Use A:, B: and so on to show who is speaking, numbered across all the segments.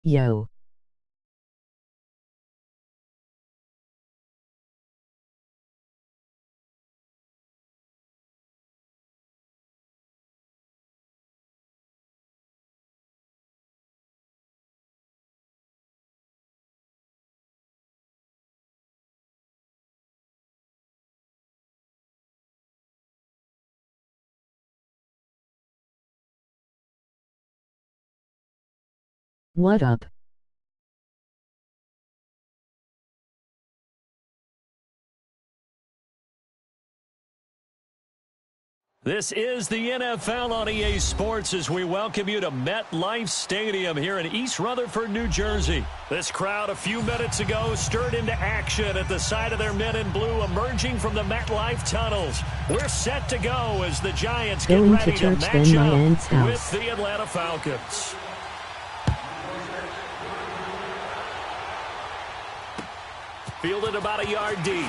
A: Yo. What up?
B: This is the NFL on EA Sports as we welcome you to MetLife Stadium here in East Rutherford, New Jersey. This crowd a few minutes ago stirred into action at the sight of their men in blue emerging from the MetLife tunnels. We're set to go as the Giants get ready to match up with the Atlanta Falcons. Fielded about a yard deep.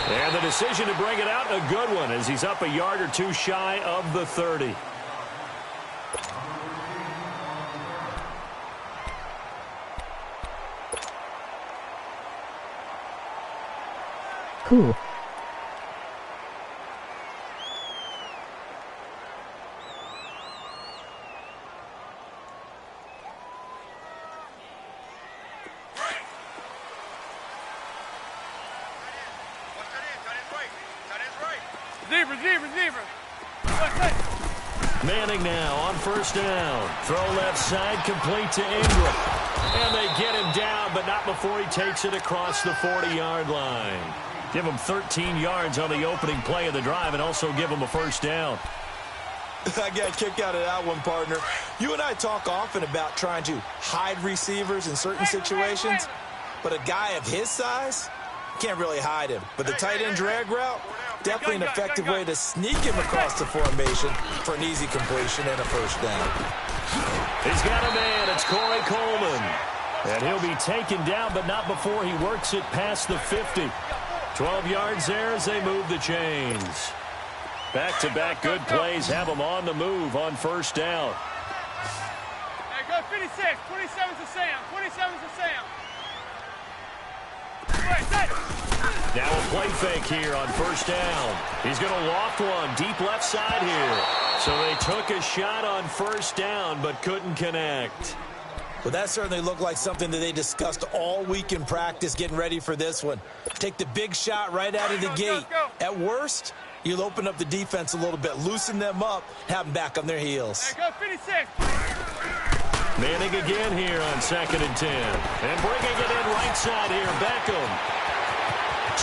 B: And the decision to bring it out, a good one, as he's up a yard or two shy of the 30.
A: Cool.
B: Manning now on first down. Throw left side, complete to Ingram. And they get him down, but not before he takes it across the 40-yard line. Give him 13 yards on the opening play of the drive and also give him a first down.
C: I got a kick out of that one, partner. You and I talk often about trying to hide receivers in certain situations, but a guy of his size can't really hide him. But the tight end drag route, definitely an effective way to sneak him across the formation for an easy completion and a first down.
B: He's got a man. It's Corey Coleman. And he'll be taken down, but not before he works it past the 50. 12 yards there as they move the chains. Back-to-back good plays have them on the move on first down.
D: Hey, go 56. 27's to Sam. 27's to Sam.
B: Now a play fake here on first down. He's going to loft one deep left side here. So they took a shot on first down but couldn't connect.
C: Well, that certainly looked like something that they discussed all week in practice getting ready for this one. Take the big shot right out of the gate. At worst, you'll open up the defense a little bit, loosen them up, have them back on their heels.
D: Hey, go 56.
B: Manning again here on 2nd and 10. And bringing it in right side here, Beckham.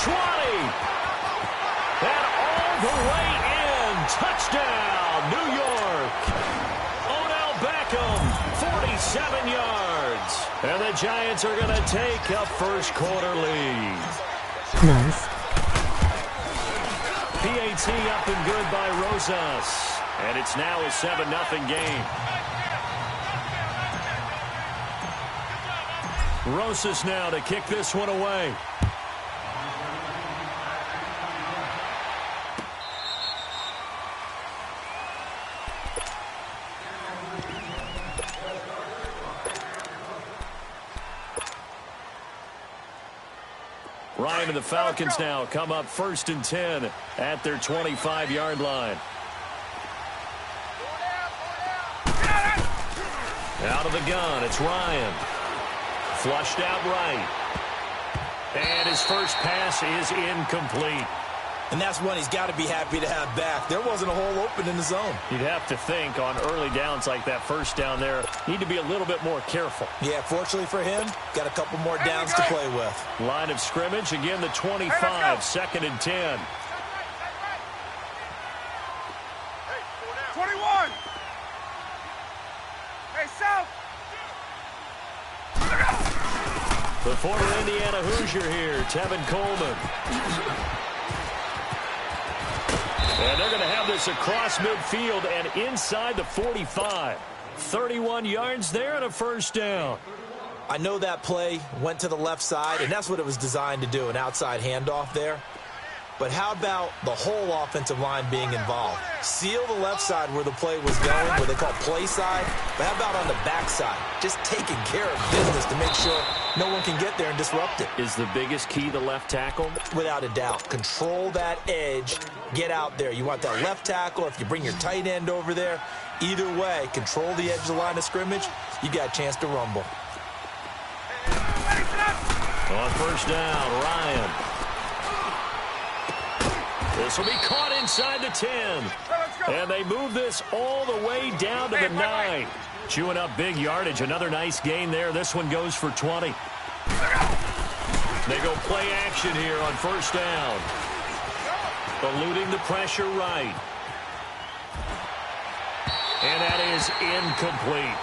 B: 20. And all the way in. Touchdown, New York. Odell Beckham, 47 yards. And the Giants are going to take a first quarter lead.
A: Nice.
B: PAT up and good by Rosas. And it's now a 7-0 game. Rosas now to kick this one away. Ryan and the Falcons now come up 1st and 10 at their 25-yard line. Out of the gun, it's Ryan. Flushed out right. And his first pass is incomplete.
C: And that's one he's got to be happy to have back. There wasn't a hole open in the zone.
B: You'd have to think on early downs like that first down there, need to be a little bit more careful.
C: Yeah, fortunately for him, got a couple more downs to play with.
B: Line of scrimmage, again the 25, 2nd and 10.
D: 21. Hey, South.
B: The former Indiana Hoosier here, Tevin Coleman. And they're going to have this across midfield and inside the 45. 31 yards there and a first down.
C: I know that play went to the left side, and that's what it was designed to do, an outside handoff there. But how about the whole offensive line being involved? Seal the left side where the play was going, where they call play side. But how about on the back side? Just taking care of business to make sure no one can get there and disrupt it.
B: Is the biggest key the left tackle?
C: Without a doubt. Control that edge. Get out there. You want that left tackle. If you bring your tight end over there, either way, control the edge of the line of scrimmage. You got a chance to rumble.
B: On first down, Ryan. This will be caught inside the 10. And they move this all the way down to the 9. Chewing up big yardage. Another nice gain there. This one goes for 20. They go play action here on first down. Eluding the pressure right. And that is incomplete.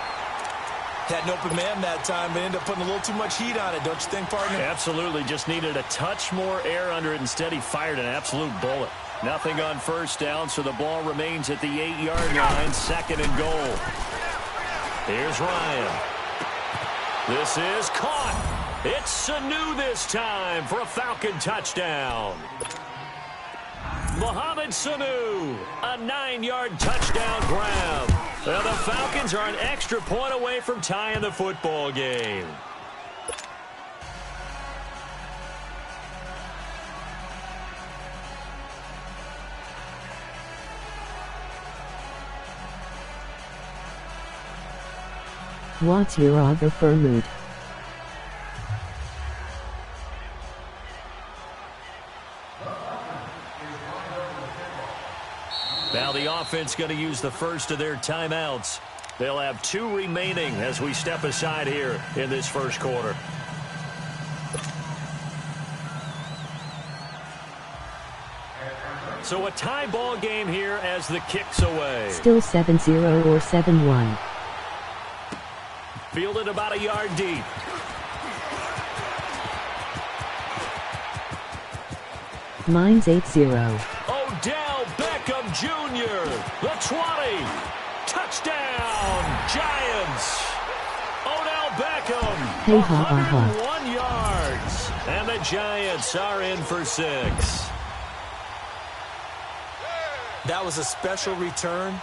C: Had an open man that time, but ended up putting a little too much heat on it, don't you think, partner?
B: Absolutely. Just needed a touch more air under it. Instead, he fired an absolute bullet. Nothing on first down, so the ball remains at the 8-yard line. Second and goal. Here's Ryan. This is caught. It's Sanu this time for a Falcon touchdown. Mohamed Sanu, a 9-yard touchdown grab. Well, the Falcons are an extra point away from tying the football game.
A: What's your other mood?
B: Now the offense going to use the first of their timeouts. They'll have 2 remaining as we step aside here in this first quarter. So a tie ball game here as the kick's away.
A: Still 7-0 or 7-1.
B: Fielded about a yard deep.
A: Mine's 8-0.
B: Odell Beckham Jr. The 20. Touchdown, Giants. Odell Beckham,
A: Hey, ha, ha, ha.
B: 101 yards. And the Giants are in for 6.
C: That was a special return,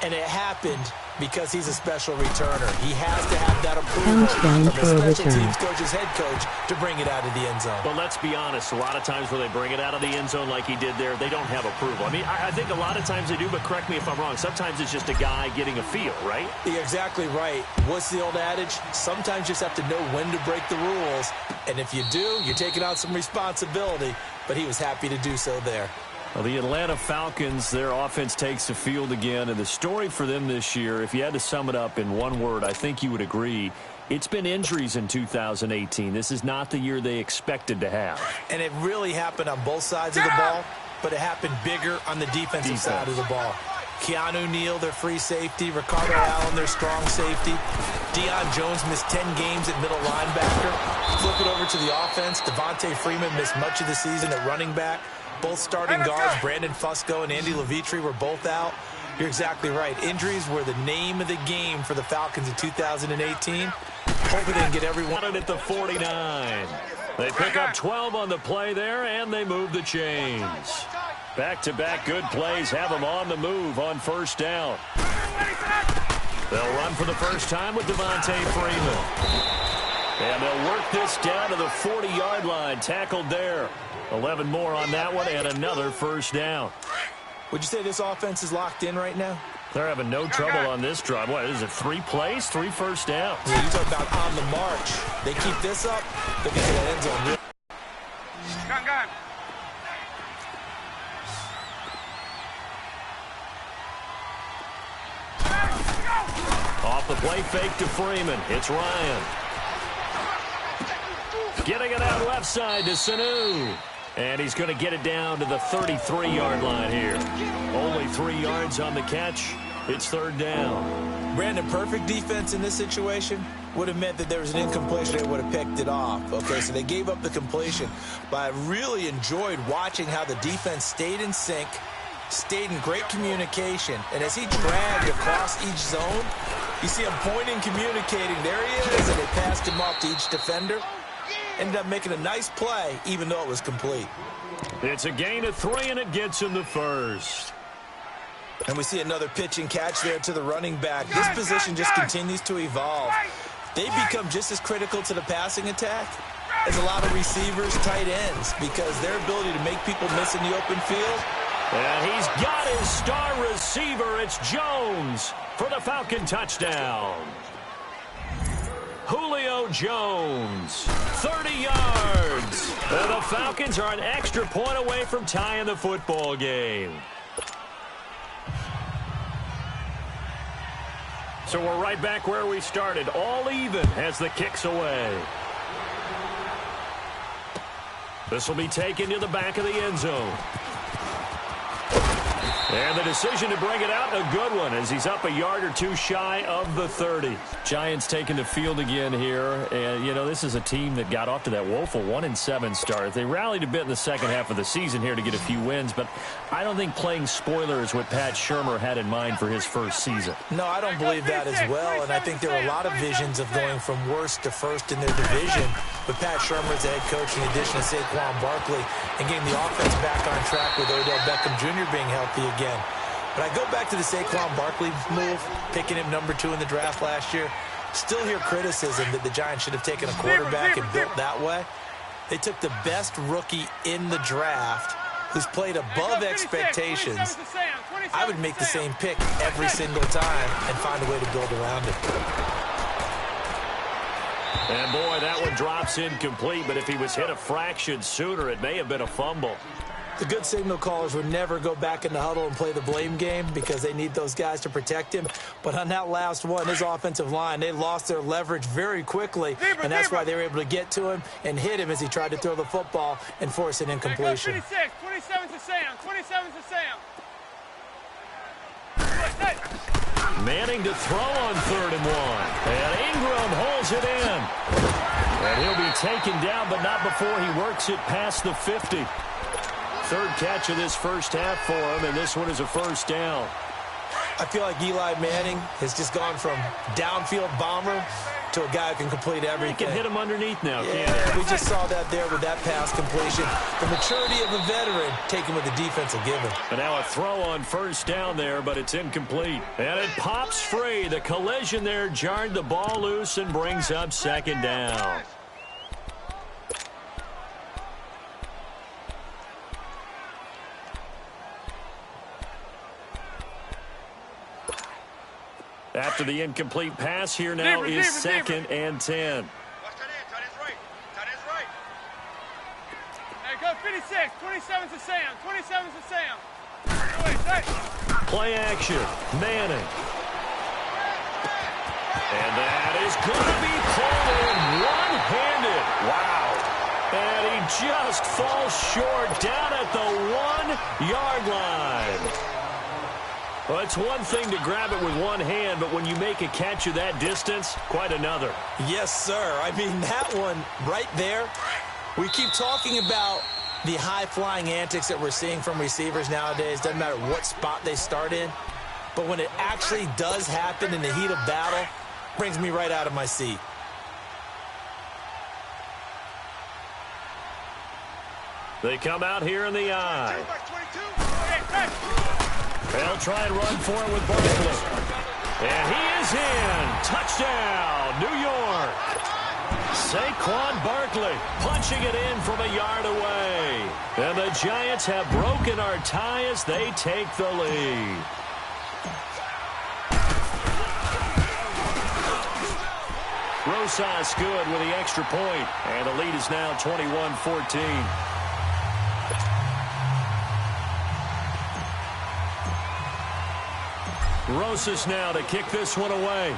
C: and it happened because he's a special returner. He has to have that approval from the special teams coach's head coach to bring it out of the end zone.
B: But let's be honest, a lot of times when they bring it out of the end zone like he did there, they don't have approval. I mean, I think a lot of times they do, but correct me if I'm wrong. Sometimes it's just a guy getting a feel, right?
C: You're exactly right. What's the old adage? Sometimes you just have to know when to break the rules, and if you do, you're taking on some responsibility, but he was happy to do so there.
B: Well, the Atlanta Falcons, their offense takes the field again, and the story for them this year, if you had to sum it up in one word, I think you would agree, it's been injuries in 2018. This is not the year they expected to have.
C: And it really happened on both sides of the ball, but it happened bigger on the defensive side of the ball. Keanu Neal, their free safety. Ricardo Allen, their strong safety. Deion Jones missed 10 games at middle linebacker. Flip it over to the offense. Devontae Freeman missed much of the season at running back. Both starting guards, Brandon Fusco and Andy Levitre, were both out. You're exactly right. Injuries were the name of the game for the Falcons in 2018. Hopefully they can get everyone
B: at the 49. They pick up 12 on the play there, and they move the chains. Back-to-back good plays have them on the move on first down. They'll run for the first time with Devontae Freeman. And they'll work this down to the 40-yard line. Tackled there. 11 more on that one, and another first down.
C: Would you say this offense is locked in right now?
B: They're having no trouble on this drive. What is it, 3 plays, 3 first downs?
C: Yeah, you talk about on the march. They keep this up, they'll get to that end zone.
D: Gun.
B: Off the play fake to Freeman. It's Ryan. Getting it out left side to Sanu. And he's going to get it down to the 33-yard line here. Only 3 yards on the catch. It's third down.
C: Brandon, perfect defense in this situation would have meant that there was an incompletion. They would have picked it off. Okay, so they gave up the completion. But I really enjoyed watching how the defense stayed in sync, stayed in great communication. And as he dragged across each zone, you see him pointing, communicating. There he is, and they passed him off to each defender. Ended up making a nice play, even though it was complete.
B: It's a gain of 3, and it gets him the first.
C: And we see another pitch and catch there to the running back. This position just continues to evolve. They become just as critical to the passing attack as a lot of receivers, tight ends, because their ability to make people miss in the open field.
B: And he's got his star receiver. It's Jones for the Falcon touchdown. Julio Jones, 30 yards. And the Falcons are an extra point away from tying the football game. So we're right back where we started, all even as the kick's away. This will be taken to the back of the end zone. And the decision to bring it out, a good one, as he's up a yard or two shy of the 30. Giants taking the field again here. And, you know, this is a team that got off to that woeful 1-7 start. They rallied a bit in the second half of the season here to get a few wins, but I don't think playing spoiler is what Pat Shurmur had in mind for his first season.
C: No, I don't believe that as well, and I think there are a lot of visions of going from worst to first in their division with Pat Shurmur as the head coach in addition to Saquon Barkley and getting the offense back on track with Odell Beckham Jr. being healthy again. But I go back to the Saquon Barkley move, picking him number 2 in the draft last year. Still hear criticism that the Giants should have taken a quarterback and built that way. They took the best rookie in the draft who's played above expectations. I would make the same pick every single time and find a way to build around it.
B: And, boy, that one drops incomplete, but if he was hit a fraction sooner, it may have been a fumble.
C: The good signal callers would never go back in the huddle and play the blame game because they need those guys to protect him. But on that last one, his offensive line, they lost their leverage very quickly, and that's why they were able to get to him and hit him as he tried to throw the football and force an incompletion.
D: 27 to Sam. 27 to Sam.
B: Manning to throw on 3rd and 1. And Ingram holds it in. And he'll be taken down, but not before he works it past the 50. Third catch of this first half for him, and this one is a first down.
C: I feel like Eli Manning has just gone from downfield bomber to a guy who can complete everything.
B: He can hit him underneath now, can't
C: he?
B: he?
C: We just saw that there with that pass completion. The maturity of a veteran taken with the defensive given.
B: And now a throw on first down there, but it's incomplete. And it pops free. The collision there jarred the ball loose and brings up second down. After the incomplete pass, here now is 2nd and 10.
D: Hey, go 56. 27 to Sam. 27 to Sam.
B: Play action. Manning. And that is going to be pulled in one-handed. Wow. And he just falls short down at the 1-yard line. Well, it's one thing to grab it with one hand, but when you make a catch of that distance, quite another.
C: Yes, sir. I mean, that one right there, we keep talking about the high-flying antics that we're seeing from receivers nowadays. Doesn't matter what spot they start in. But when it actually does happen in the heat of battle, brings me right out of my seat.
B: They come out here in the eye. They'll try and run for it with Barkley. And he is in. Touchdown, New York. Saquon Barkley punching it in from a yard away. And the Giants have broken our tie as they take the lead. Rosas good with the extra point. And the lead is now 21-14. Rosas now to kick this one away.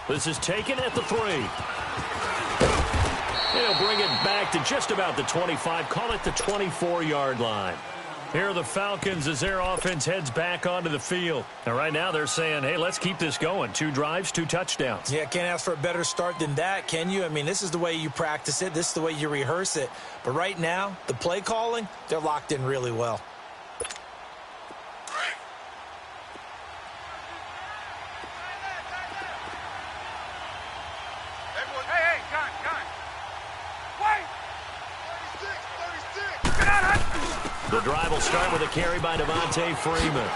B: This is taken at the 3. He'll bring it back to just about the 25. Call it the 24-yard line. Here are the Falcons as their offense heads back onto the field. And right now they're saying, hey, let's keep this going. 2 drives, 2 touchdowns.
C: Yeah, can't ask for a better start than that, can you? I mean, this is the way you practice it. This is the way you rehearse it. But right now, the play calling, they're locked in really well.
B: drive will start with a carry by Devontae Freeman.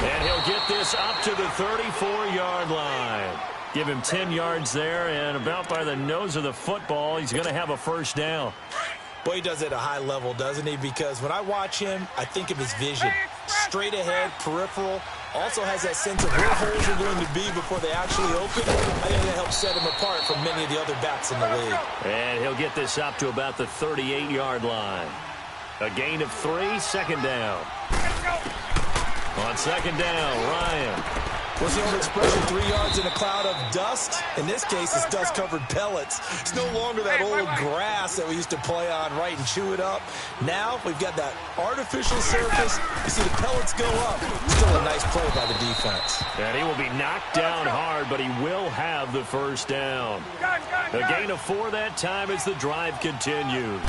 B: And he'll get this up to the 34-yard line. Give him 10 yards there, and about by the nose of the football, he's going to have a first down.
C: Boy, he does it at a high level, doesn't he? Because when I watch him, I think of his vision. Straight ahead, peripheral, also has that sense of where holes are going to be before they actually open. I think that helps set him apart from many of the other backs in the league.
B: And he'll get this up to about the 38-yard line. A gain of 3, second down. On second down, Ryan.
C: What's the old expression, 3 yards in a cloud of dust? In this case, it's dust-covered pellets. It's no longer that old grass that we used to play on, right, and chew it up. Now we've got that artificial surface. You see the pellets go up. Still a nice play by the defense.
B: And he will be knocked down hard, but he will have the first down. A gain of 4 that time as the drive continues.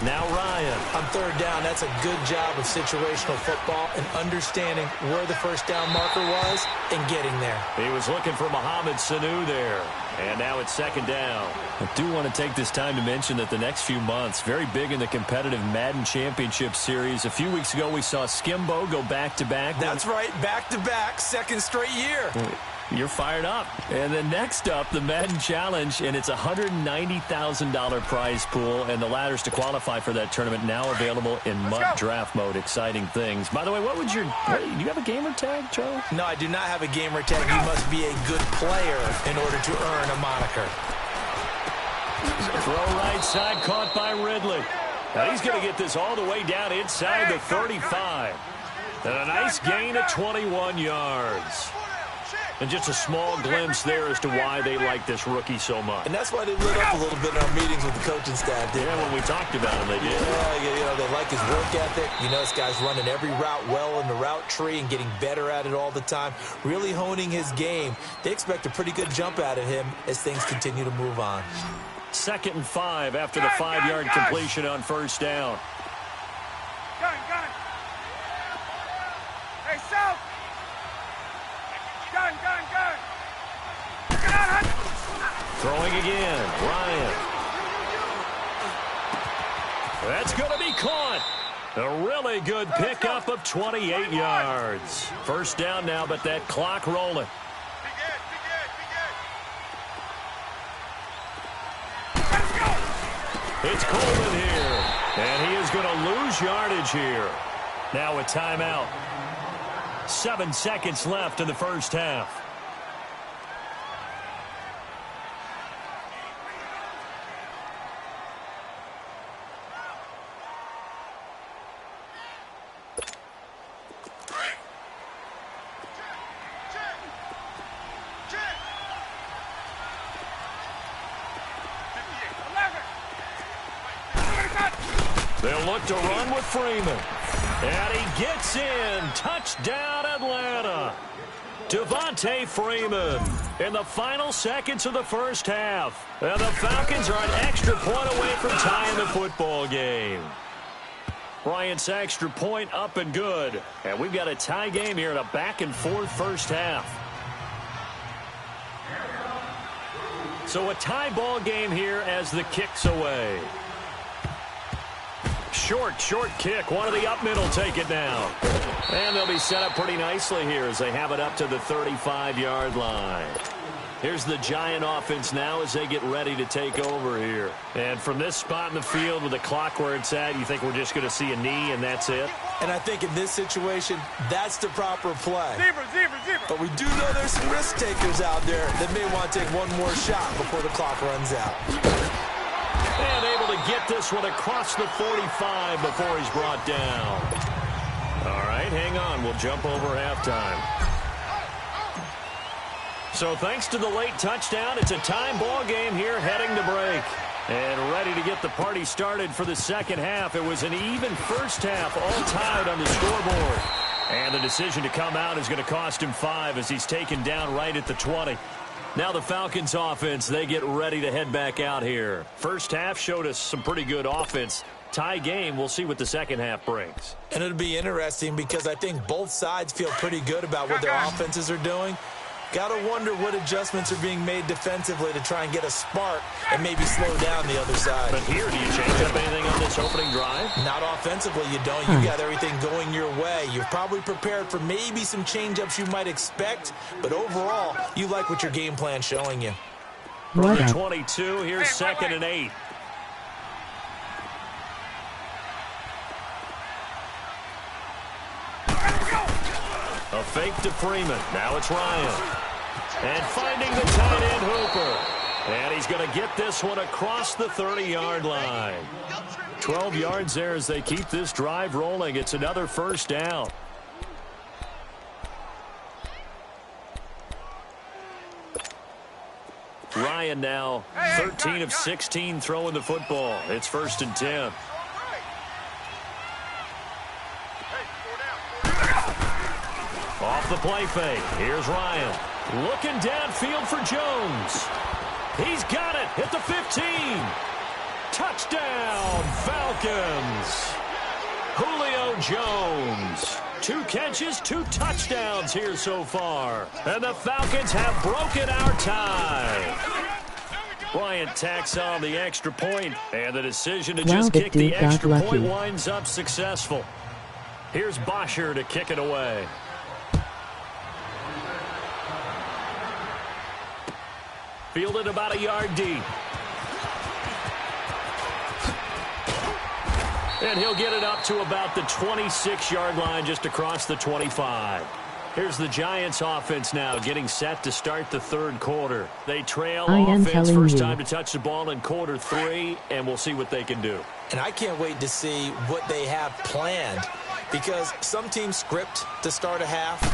B: Now Ryan.
C: On third down, that's a good job of situational football and understanding where the first down marker was and getting there.
B: He was looking for Mohamed Sanu there. And now it's second down. I do want to take this time to mention that the next few months, very big in the competitive Madden Championship Series. A few weeks ago, we saw Skimbo go back-to-back.
C: That's right, back-to-back, second straight year.
B: You're fired up. And then next up, the Madden Challenge, and it's a $190,000 prize pool, and the ladders to qualify for that tournament now available in MUT draft mode. Exciting things. By the way, do you have a gamer tag, Charles?
C: No, I do not have a gamer tag. You must be a good player in order to earn a moniker.
B: Throw right side, caught by Ridley. Now he's going to get this all the way down inside the 35. And a nice gain of 21 yards. And just a small glimpse there as to why they like this rookie so much.
C: And that's why they lit up a little bit in our meetings with the coaching staff.
B: Yeah, when we talked about him, they did.
C: Yeah, they like his work ethic. You know, this guy's running every route well in the route tree and getting better at it all the time, really honing his game. They expect a pretty good jump out of him as things continue to move on.
B: 2nd and 5 after the 5-yard completion on first down.
D: Gun. Hey, South. Gun.
B: Throwing again, Ryan. That's going to be caught. A really good pickup of 28 yards. First down now, but that clock rolling. It's Coleman here, and he is going to lose yardage here. Now a timeout. 7 seconds left in the first half. They'll look to run with Freeman. And he gets in. Touchdown, Atlanta. Devontae Freeman in the final seconds of the first half. And the Falcons are an extra point away from tying the football game. Bryant's extra point up and good. And we've got a tie game here in a back-and-forth first half. So a tie ball game here as the kick's away. Short kick. One of the up middle take it now. And they'll be set up pretty nicely here as they have it up to the 35-yard line. Here's the Giant offense now as they get ready to take over here. And from this spot in the field with the clock where it's at, you think we're just going to see a knee and that's it?
C: And I think in this situation, that's the proper play.
D: Zebra.
C: But we do know there's some risk takers out there that may want to take one more shot before the clock runs out.
B: And able to get this one across the 45 before he's brought down. All right, hang on. We'll jump over halftime. So thanks to the late touchdown, it's a time ball game here heading to break. And ready to get the party started for the second half. It was an even first half, all tied on the scoreboard. And the decision to come out is going to cost him 5 as he's taken down right at the 20. Now the Falcons offense, they get ready to head back out here. First half showed us some pretty good offense. Tie game, we'll see what the second half brings.
C: And it'll be interesting because I think both sides feel pretty good about what their offenses are doing. Gotta wonder what adjustments are being made defensively to try and get a spark and maybe slow down the other side.
B: But here, do you change up anything on this opening drive?
C: Not offensively, you don't. You got everything going your way. You've probably prepared for maybe some change-ups you might expect, but overall, you like what your game plan's showing you.
B: From the 22, here's second and 8. A fake to Freeman. Now it's Ryan. And finding the tight end Hooper. And he's going to get this one across the 30-yard line. 12 yards there as they keep this drive rolling. It's another first down. Ryan now 13 of 16 throwing the football. It's 1st and 10. Off the play fake. Here's Ryan. Looking downfield for Jones. He's got it. Hit the 15. Touchdown, Falcons. Julio Jones. 2 catches, 2 touchdowns here so far. And the Falcons have broken our tie. Bryant tacks on the extra point, and the decision to just kick the extra point winds up successful. Here's Bosher to kick it away. Fielded about a yard deep. And he'll get it up to about the 26-yard line, just across the 25. Here's the Giants offense now getting set to start the third quarter. They trail offense, first time to touch the ball in quarter 3, and we'll see what they can do.
C: And I can't wait to see what they have planned, because some teams script to start a half.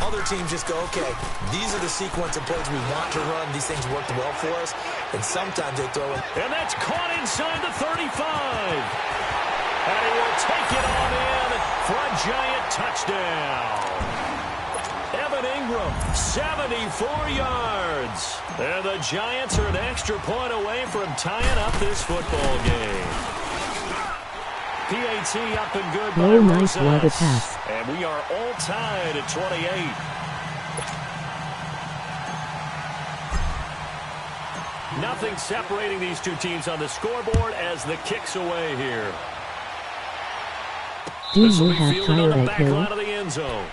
C: Other teams just go, okay, these are the sequence of plays we want to run. These things worked well for us. And sometimes they throw in.
B: And that's caught inside the 35. And he will take it on in for a Giant touchdown. Evan Ingram, 74 yards. And the Giants are an extra point away from tying up this football game. PAT up and good by
A: nice water pass.
B: And we are all tied at 28. Nothing separating these two teams on the scoreboard as the kick's away here.
A: Do
B: this will
A: you
B: be
A: have
B: fielded on the back
A: Hill?
B: line of the end zone.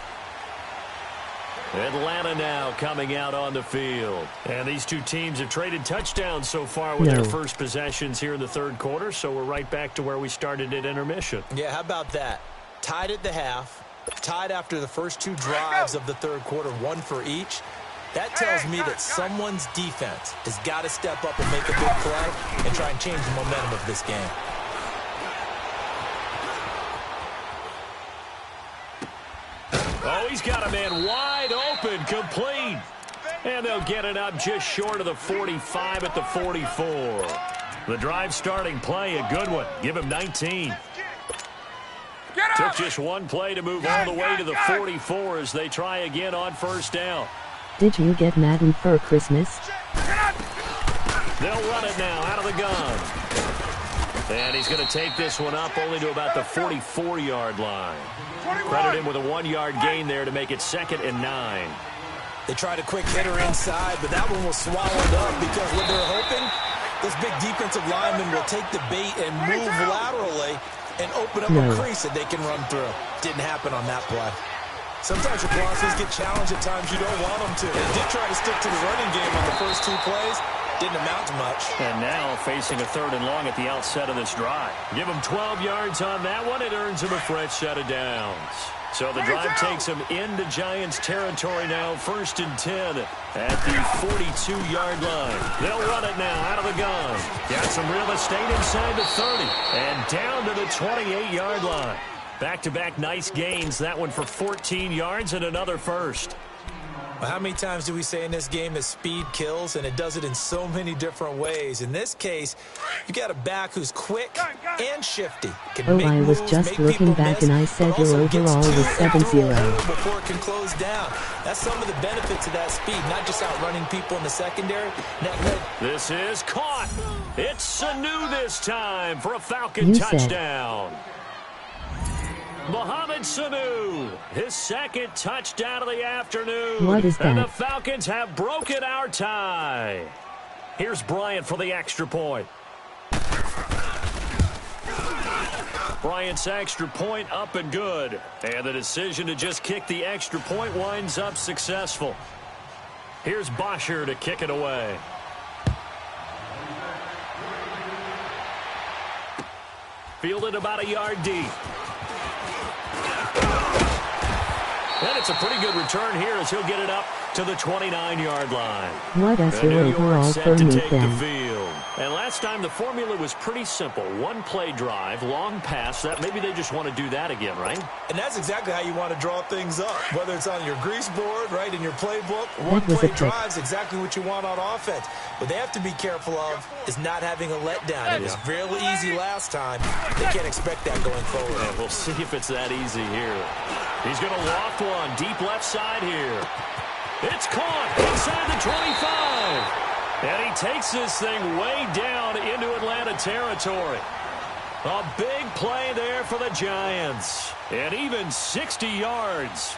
B: Atlanta now coming out on the field. And these two teams have traded touchdowns so far with their first possessions here in the third quarter, so we're right back to where we started at intermission.
C: Yeah, how about that? Tied at the half, tied after the first 2 drives of the third quarter, 1 for each. That tells me that someone's defense has got to step up and make a big play and try and change the momentum of this game.
B: Oh, he's got a man wide open, complete. And they'll get it up just short of the 45 at the 44. The drive starting play, a good one. Give him 19. Took just one play to move all the way to the 44 as they try again on first down.
A: Did you get Madden for Christmas?
B: They'll run it now out of the gun. And he's going to take this one up only to about the 44-yard line. Credit him with a 1-yard gain there to make it 2nd and 9.
C: They tried a quick hitter inside, but that one was swallowed up because what they're hoping, this big defensive lineman will take the bait and move laterally and open up a crease that they can run through. Didn't happen on that play. Sometimes your process get challenged at times you don't want them to. They did try to stick to the running game on the first 2 plays. Didn't amount to much. And
B: now facing a 3rd and long at the outset of this drive. Give him 12 yards on that one. It earns him a fresh set of downs. So the drive takes him into Giants territory now. 1st and 10 at the 42-yard line. They'll run it now out of the gun. Got some real estate inside the 30 and down to the 28-yard line. Back-to-back nice gains. That one for 14 yards and another first.
C: Well, how many times do we say in this game that speed kills, and it does it in so many different ways? In this case, you got a back who's quick and shifty.
A: I was just looking back and I said your overall was 7-0.
C: Before it can close down. That's some of the benefits of that speed, not just outrunning people in the secondary.
B: This is caught. It's Sanu this time for a Falcon touchdown. Mohamed Sanu, his second touchdown of the afternoon.
A: What is that?
B: And the Falcons have broken our tie. Here's Bryant for the extra point. Bryant's extra point up and good. And the decision to just kick the extra point winds up successful. Here's Bosher to kick it away. Fielded about a yard deep. And it's a pretty good return here as he'll get it up to the 29-yard line.
A: What is your overall for me then?
B: And last time the formula was pretty simple. One play drive, long pass. That maybe they just want to do that again, right?
C: And that's exactly how you want to draw things up. Whether it's on your grease board, right, in your playbook,
A: One
C: play drive's exactly what you want on offense. What they have to be careful of is not having a letdown. It was really easy last time. They can't expect that going forward.
B: And we'll see if it's that easy here. He's going to loft one deep left side here. It's caught inside the 25. And he takes this thing way down into Atlanta territory. A big play there for the Giants. And even 60 yards.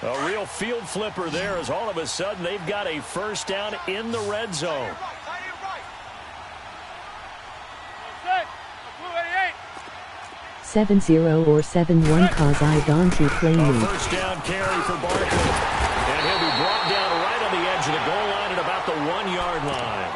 B: A real field flipper there as all of a sudden they've got a first down in the red zone.
A: 7-0 or 7-1 cause I don't play me.
B: First down carry for Barkley. And he'll be brought down right on the edge of the goal line at about the 1-yard line.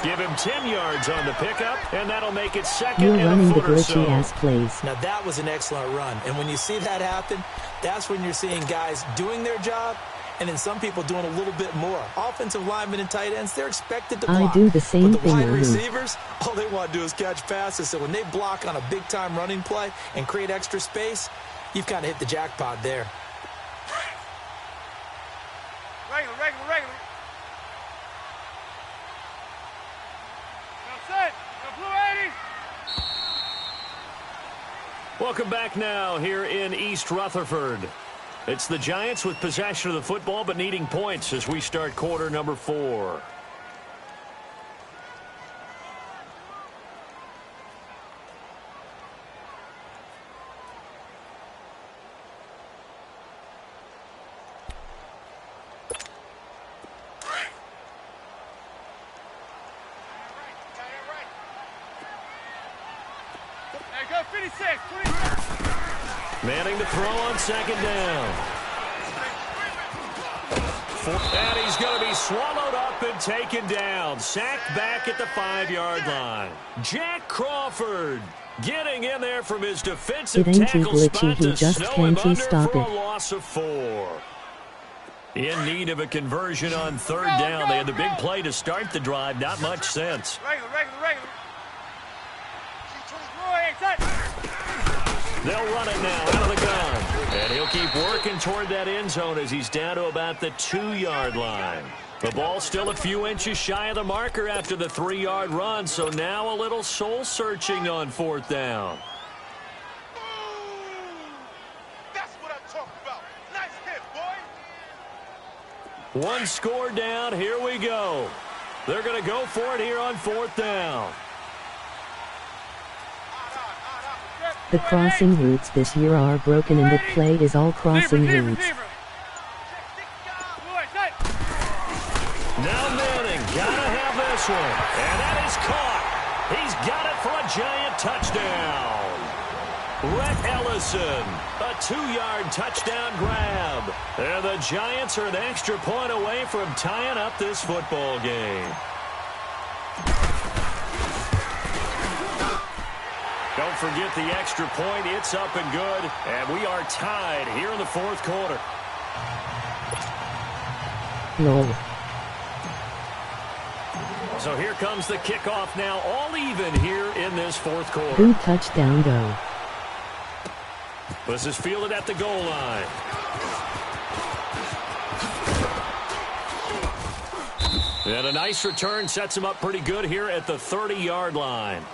B: Give him 10 yards on the pickup, and that'll make it second
A: You're
B: and
A: running
B: a
A: the
B: foot or so.
A: glitchy-ass plays.
C: Now that was an excellent run. And when you see that happen, that's when you're seeing guys doing their job, and then some people doing a little bit more. Offensive linemen and tight ends, they're expected to block.
A: I do the same
C: but the
A: thing.
C: wide receivers, all they want to do is catch passes. So when they block on a big-time running play and create extra space, you've kind of hit the jackpot there.
D: Regular. That's it. The blue 80.
B: Welcome back now here in East Rutherford. It's the Giants with possession of the football but needing points as we start quarter number 4.
D: Hey, go 56, 26.
B: Manning to throw on second down. And he's going to be swallowed up and taken down. Sacked back at the 5-yard line. Jack Crawford getting in there from his defensive tackle spot to snow him under for a loss of 4. In need of a conversion on third down. They had the big play to start the drive. Not much sense.
D: Regular.
B: They'll run it now out of the gun. And he'll keep working toward that end zone as he's down to about the 2-yard line. The ball still a few inches shy of the marker after the 3-yard run, so now a little soul-searching on fourth down.
D: That's what I'm talking about. Nice hit, boy.
B: One score down. Here we go. They're going to go for it here on fourth down.
A: The crossing routes this year are broken and the play is all crossing routes.
B: Now Manning gotta have this one. And that is caught. He's got it for a Giant touchdown. Rhett Ellison, a 2-yard touchdown grab. And the Giants are an extra point away from tying up this football game. Don't forget the extra point. It's up and good. And we are tied here in the fourth quarter.
A: Lol.
B: So here comes the kickoff now, all even here in this fourth quarter.
A: Who touchdown go?
B: This is fielded at the goal line. And a nice return sets him up pretty good here at the 30-yard line.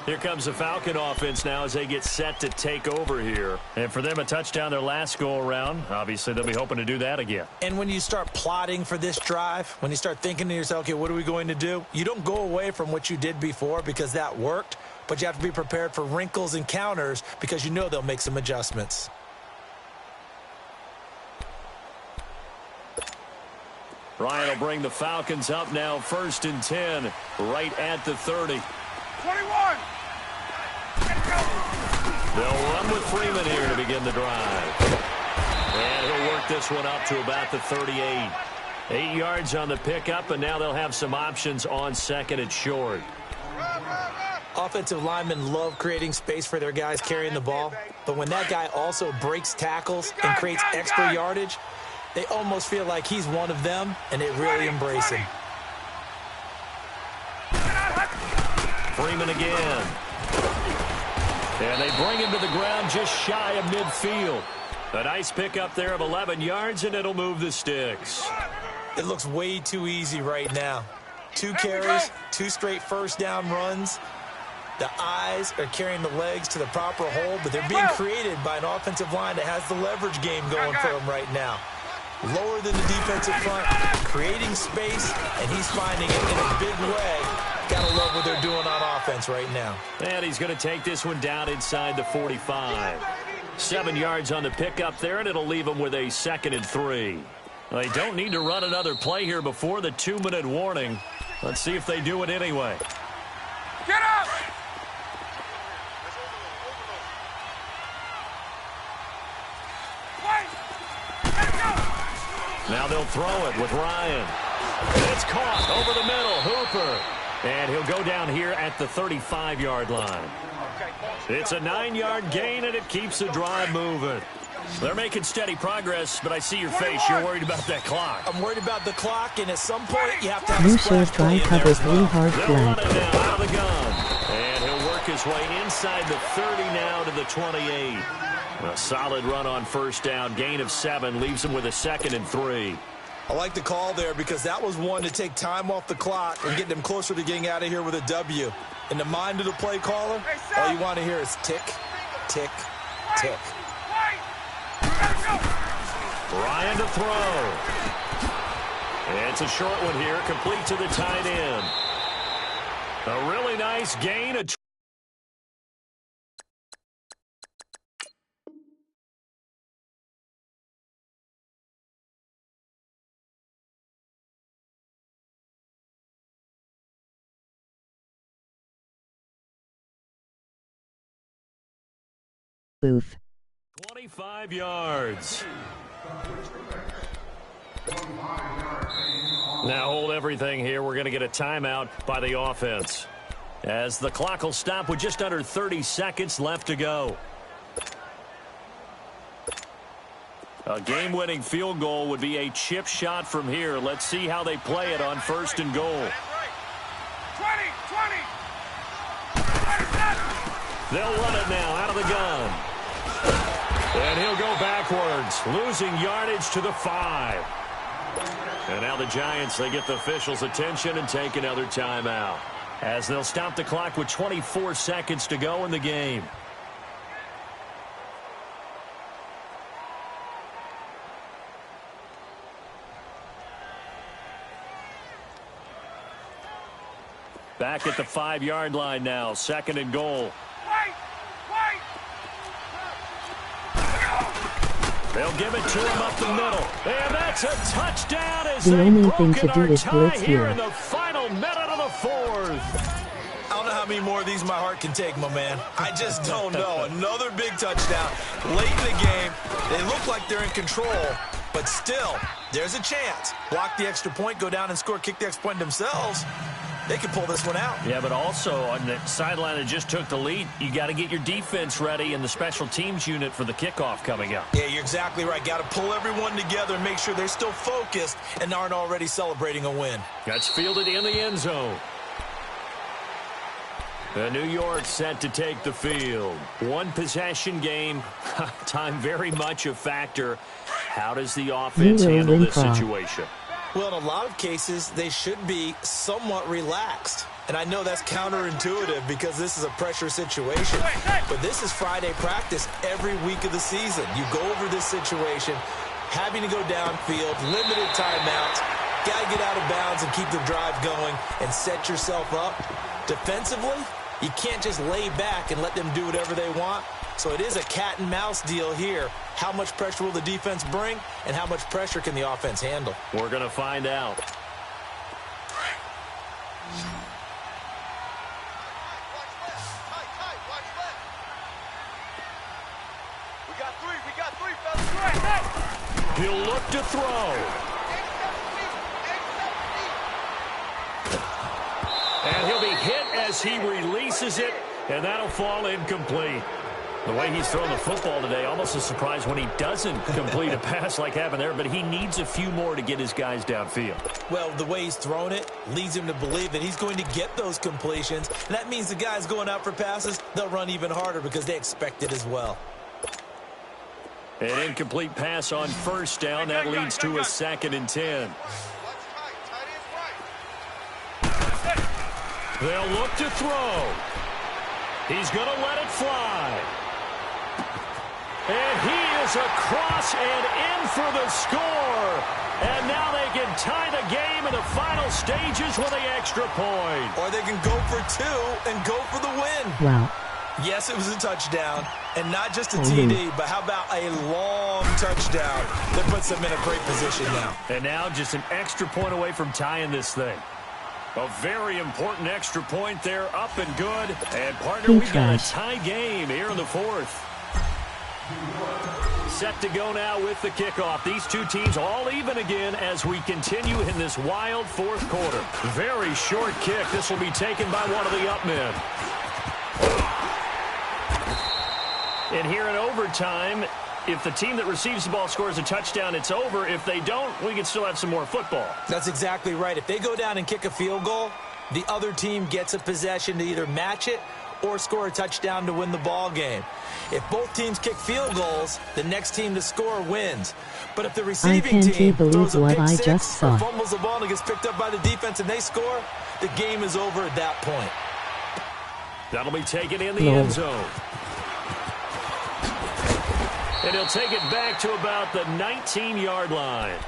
B: Here comes the Falcon offense now as they get set to take over here. And for them, a touchdown their last go-around. Obviously, they'll be hoping to do that again.
C: And when you start plotting for this drive, when you start thinking to yourself, okay, what are we going to do? You don't go away from what you did before because that worked, but you have to be prepared for wrinkles and counters because you know they'll make some adjustments.
B: Ryan will bring the Falcons up now, 1st and 10, right at the 30.
D: 21.
B: They'll run with Freeman here to begin the drive. And he'll work this one up to about the 38. 8 yards on the pickup, and now they'll have some options on 2nd and short.
C: Offensive linemen love creating space for their guys carrying the ball, but when that guy also breaks tackles and creates extra yardage, they almost feel like he's one of them, and they really embrace him.
B: Freeman again. And they bring him to the ground just shy of midfield. A nice pickup there of 11 yards, and it'll move the sticks.
C: It looks way too easy right now. 2 carries, 2 straight first down runs. The eyes are carrying the legs to the proper hold, but they're being created by an offensive line that has the leverage game going for them right now. Lower than the defensive front, creating space, and he's finding it in a big way. Gotta love what they're doing on offense right now.
B: And he's going to take this one down inside the 45. 7 yards on the pickup there, and it'll leave him with a 2nd and 3. Well, they don't need to run another play here before the 2-minute warning. Let's see if they do it anyway.
D: Get up!
B: Now they'll throw it with Ryan. It's caught over the middle. Hooper. And he'll go down here at the 35-yard line. It's a 9-yard gain, and it keeps the drive moving. They're making steady progress, but I see your face. You're worried about that clock.
C: I'm worried about the clock, and at some point you have to have
A: Blue
C: a splash
A: shirt
C: play
A: try
C: in
A: cover
C: there.
A: 3 hard
B: They'll run
A: flag.
B: it now out of the gun. And he'll work his way inside the 30 now to the 28. A solid run on 1st down. Gain of 7 leaves him with a 2nd and 3.
C: I like the call there because that was one to take time off the clock and get them closer to getting out of here with a W. In the mind of the play caller, all you want to hear is tick, tick, tick.
B: Ryan to throw. And it's a short one here, complete to the tight end. A really nice gain.
A: Booth.
B: 25 yards. Now hold everything here. We're going to get a timeout by the offense, as the clock will stop with just under 30 seconds left to go. A game-winning field goal would be a chip shot from here. Let's see how they play it on 1st and goal.
D: 20.
B: They'll run it now out of the gun. And he'll go backwards, losing yardage to the 5. And now the Giants, they get the officials' attention and take another timeout, as they'll stop the clock with 24 seconds to go in the game. Back at the 5-yard line now, 2nd and goal. They'll give it to him up the middle. And that's a touchdown as
A: The
B: they
A: only thing to
B: broke
A: do
B: our
A: is
B: tie
A: blitz
B: here
A: here.
B: in the final minute of the 4th.
C: I don't know how many more of these my heart can take, my man. I just don't know. Another big touchdown. Late in the game, they look like they're in control, but still, there's a chance. Block the extra point, go down and score, kick the extra point themselves. They can pull this one out.
B: Yeah, but also on the sideline that just took the lead, you got to get your defense ready and the special teams unit for the kickoff coming up.
C: Yeah, you're exactly right. Got to pull everyone together and make sure they're still focused and aren't already celebrating a win.
B: That's fielded in the end zone. The New York set to take the field. 1 possession game. Time very much a factor. How does the offense handle this situation?
C: Well, in a lot of cases, they should be somewhat relaxed. And I know that's counterintuitive because this is a pressure situation. But this is Friday practice every week of the season. You go over this situation, having to go downfield, limited timeouts, got to get out of bounds and keep the drive going and set yourself up. Defensively, you can't just lay back and let them do whatever they want. So it is a cat and mouse deal here. How much pressure will the defense bring, and how much pressure can the offense handle?
B: We're going to find out.
D: We got three, fellas.
B: He'll look to throw. And he'll be hit as he releases it, and that'll fall incomplete. The way he's thrown the football today, almost a surprise when he doesn't complete a pass like happened there, but he needs a few more to get his guys downfield.
C: Well, the way he's thrown it leads him to believe that he's going to get those completions. And that means the guys going out for passes, they'll run even harder because they expect it as well.
B: An incomplete pass on first down. That leads to a 2nd and 10. They'll look to throw. He's going to let it fly. And he is across and in for the score. And now they can tie the game in the final stages with the extra point.
C: Or they can go for 2 and go for the win.
A: Wow.
C: Yes, it was a touchdown. And not just a TD, but how about a long touchdown that puts them in a great position now.
B: And now just an extra point away from tying this thing. A very important extra point there, up and good. And, partner, we've got a tie game here in the 4th. Set to go now with the kickoff. These two teams all even again as we continue in this wild 4th quarter. Very short kick. This will be taken by one of the up men. And here in overtime, if the team that receives the ball scores a touchdown, it's over. If they don't, we can still have some more football.
C: That's exactly right. If they go down and kick a field goal, the other team gets a possession to either match it or score a touchdown to win the ball game. If both teams kick field goals, the next team to score wins. But if the receiving team throws a pick six or fumbles the ball and it gets picked up by the defense and they score, the game is over at that point.
B: That'll be taken in the end zone. And he'll take it back to about the 19-yard line.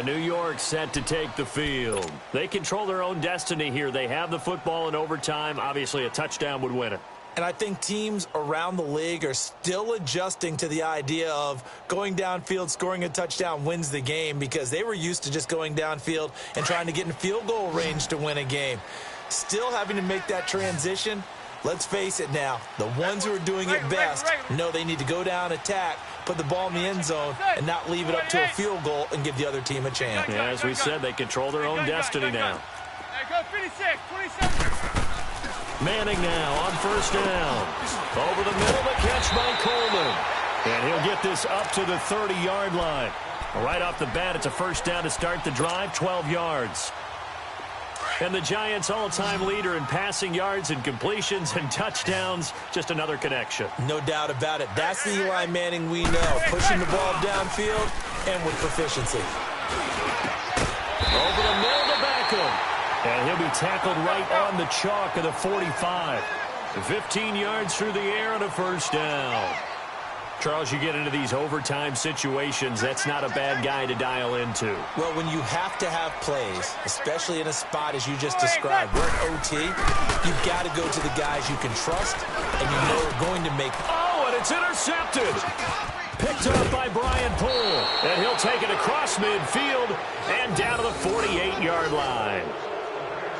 B: New York set to take the field. They control their own destiny here. They have the football in overtime. Obviously, a touchdown would win it.
C: And I think teams around the league are still adjusting to the idea of going downfield, scoring a touchdown wins the game because they were used to just going downfield and trying to get in field goal range to win a game. Still having to make that transition. Let's face it now, the ones who are doing it best know they need to go down, attack, put the ball in the end zone, and not leave it up to a field goal and give the other team a chance.
B: Yeah, as we said, they control their own destiny now.
D: Go 56, 27.
B: Manning now on first down. Over the middle, the catch by Coleman. And he'll get this up to the 30-yard line. Right off the bat, it's a first down to start the drive, 12 yards. And the Giants' all-time leader in passing yards and completions and touchdowns, just another connection.
C: No doubt about it. That's the Eli Manning we know, pushing the ball downfield and with proficiency.
B: Over the middle to Beckham. And he'll be tackled right on the chalk of the 45. 15 yards through the air and a first down. Charles, you get into these overtime situations, that's not a bad guy to dial into.
C: Well, when you have to have plays, especially in a spot as you just described, we're at OT, you've got to go to the guys you can trust and you know are going to make.
B: Oh, and it's intercepted. Picked up by Brian Poole. And he'll take it across midfield and down to the 48-yard line.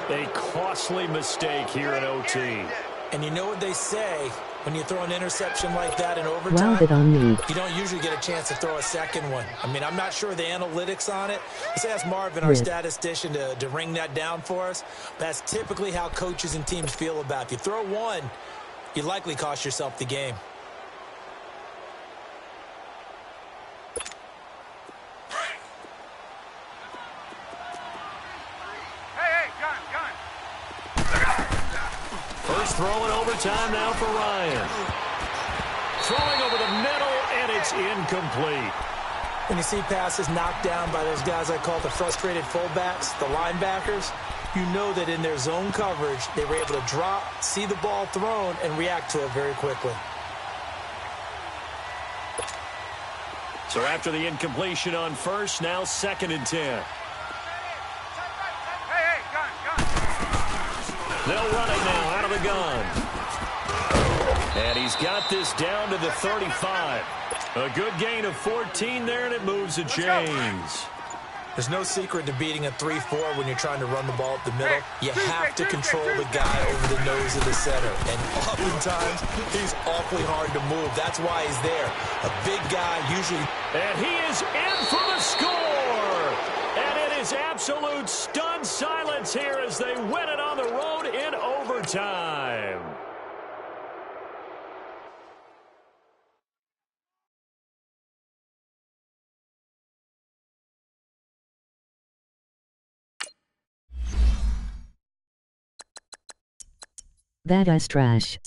B: A costly mistake here in OT.
C: And you know what they say, when you throw an interception like that in overtime, you don't usually get a chance to throw a second one. I mean, I'm not sure the analytics on it. Let's ask Marvin, our statistician, to ring that down for us. That's typically how coaches and teams feel about it. If you throw one, you likely cost yourself the game.
B: First throw in overtime now for Ryan. Throwing over the middle, and it's incomplete.
C: When you see passes knocked down by those guys I call the frustrated fullbacks, the linebackers, you know that in their zone coverage, they were able to drop, see the ball thrown, and react to it very quickly.
B: So after the incompletion on first, now 2nd and 10. They'll run it now out of the gun. And he's got this down to the 35. A good gain of 14 there, and it moves the chains.
C: There's no secret to beating a 3-4 when you're trying to run the ball up the middle. You have to control the guy over the nose of the center. And oftentimes, he's awfully hard to move. That's why he's there. A big guy usually...
B: And he is in for the score! And it is absolute stunned silence here as they win it on the road in overtime.
A: That is trash.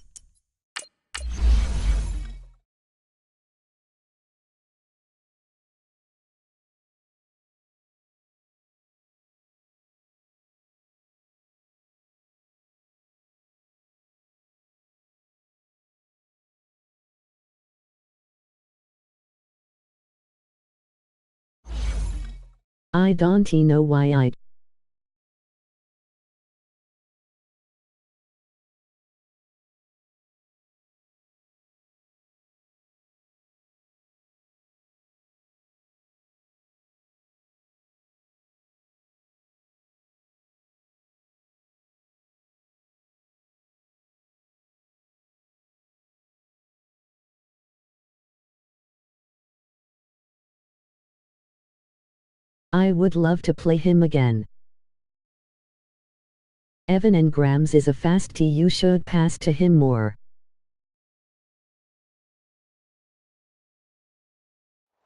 A: I don't know why I... I would love to play him again. Evan Engrams is a fast T. You should pass to him more.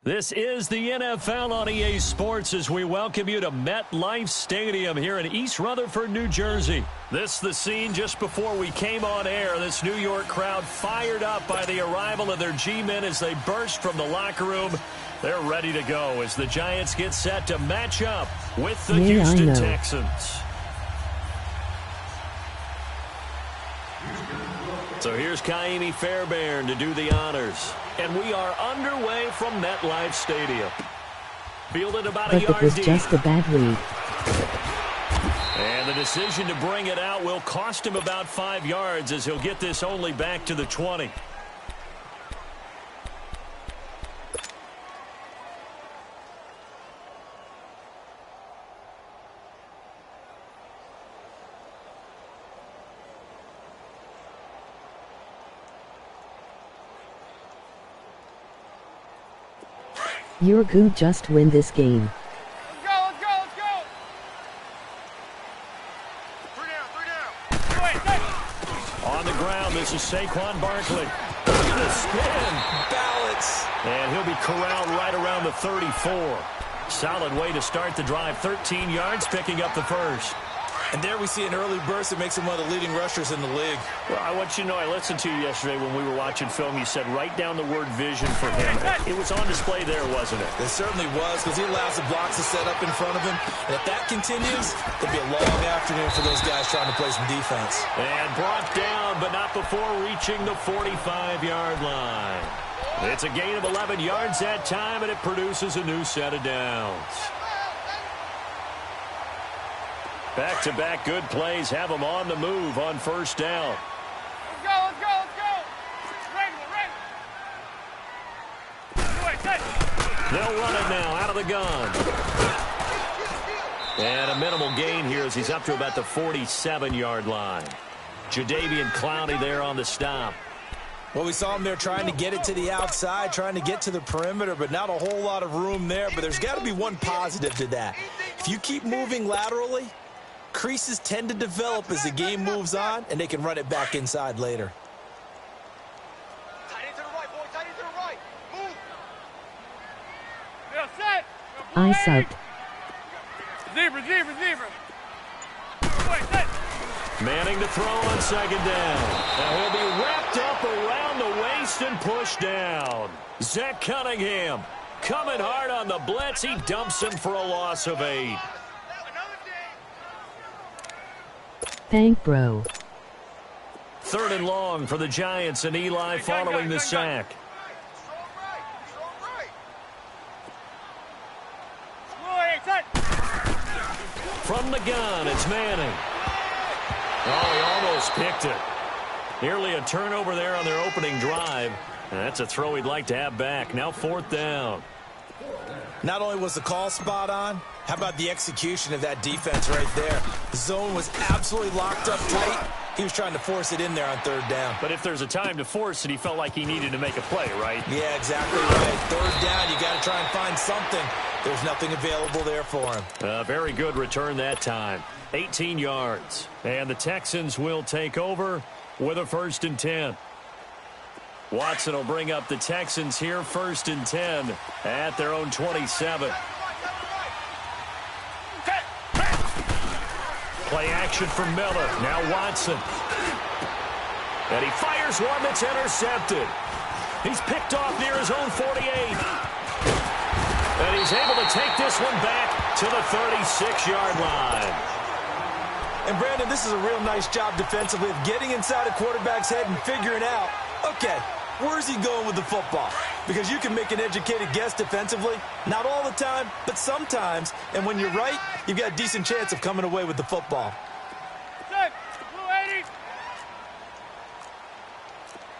B: This is the NFL on EA Sports as we welcome you to MetLife Stadium here in East Rutherford, New Jersey. This the scene just before we came on air. This New York crowd fired up by the arrival of their G-men as they burst from the locker room. They're ready to go as the Giants get set to match up with the Houston Texans. So here's Kaimi Fairbairn to do the honors. And we are underway from MetLife Stadium. Fielded about a yard deep.
A: But it was just a bad read.
B: And the decision to bring it out will cost him about 5 yards as he'll get this only back to the 20.
A: You're good, just win this game.
D: Let's go, let's go, let's go. 3 down.
B: On the ground, this is Saquon Barkley. Look at the spin.
C: Balance.
B: And he'll be corralled right around the 34. Solid way to start the drive. 13 yards, picking up the first.
C: And there we see an early burst that makes him one of the leading rushers in the league.
B: Well, I want you to know, I listened to you yesterday when we were watching film. You said write down the word vision for him. It was on display there, wasn't it?
C: It certainly was, because he allows the blocks to set up in front of him. And if that continues, it'll be a long afternoon for those guys trying to play some defense.
B: And brought down, but not before reaching the 45-yard line. It's a gain of 11 yards that time, and it produces a new set of downs. Back-to-back good plays have them on the move on first down.
D: Let's go, let's go, let's go. Regular.
B: They'll run it now out of the gun. And a minimal gain here as he's up to about the 47-yard line. Jadeveon Clowney there on the stop.
C: Well, we saw him there trying to get it to the outside, trying to get to the perimeter, but not a whole lot of room there. But there's got to be one positive to that. If you keep moving laterally, creases tend to develop as the game moves on, and they can run it back inside later.
D: Tight end to the right, boy. Tight end to the right. Move. They're set.
A: I sucked.
D: Zebra. Wait, set.
B: Manning to throw on second down. Now he'll be wrapped up around the waist and pushed down. Zach Cunningham coming hard on the blitz. He dumps him for a loss of 8.
A: Thank bro.
B: 3rd and long for the Giants, and Eli following the sack. From the gun, it's Manning. Oh, he almost picked it. Nearly a turnover there on their opening drive. And that's a throw he'd like to have back. Now 4th down.
C: Not only was the call spot on, how about the execution of that defense right there? The zone was absolutely locked up tight. He was trying to force it in there on 3rd down.
B: But if there's a time to force it, he felt like he needed to make a play, right?
C: Yeah, exactly right. 3rd down, you got to try and find something. There's nothing available there for him.
B: Very good return that time. 18 yards. And the Texans will take over with a 1st and 10. Watson will bring up the Texans here, 1st and 10 at their own 27. Play action from Miller. Now Watson. And he fires one that's intercepted. He's picked off near his own 48. And he's able to take this one back to the 36-yard line.
C: And Brandon, this is a real nice job defensively of getting inside a quarterback's head and figuring out, okay, where's he going with the football? Because you can make an educated guess defensively. Not all the time, but sometimes. And when you're right, you've got a decent chance of coming away with the football.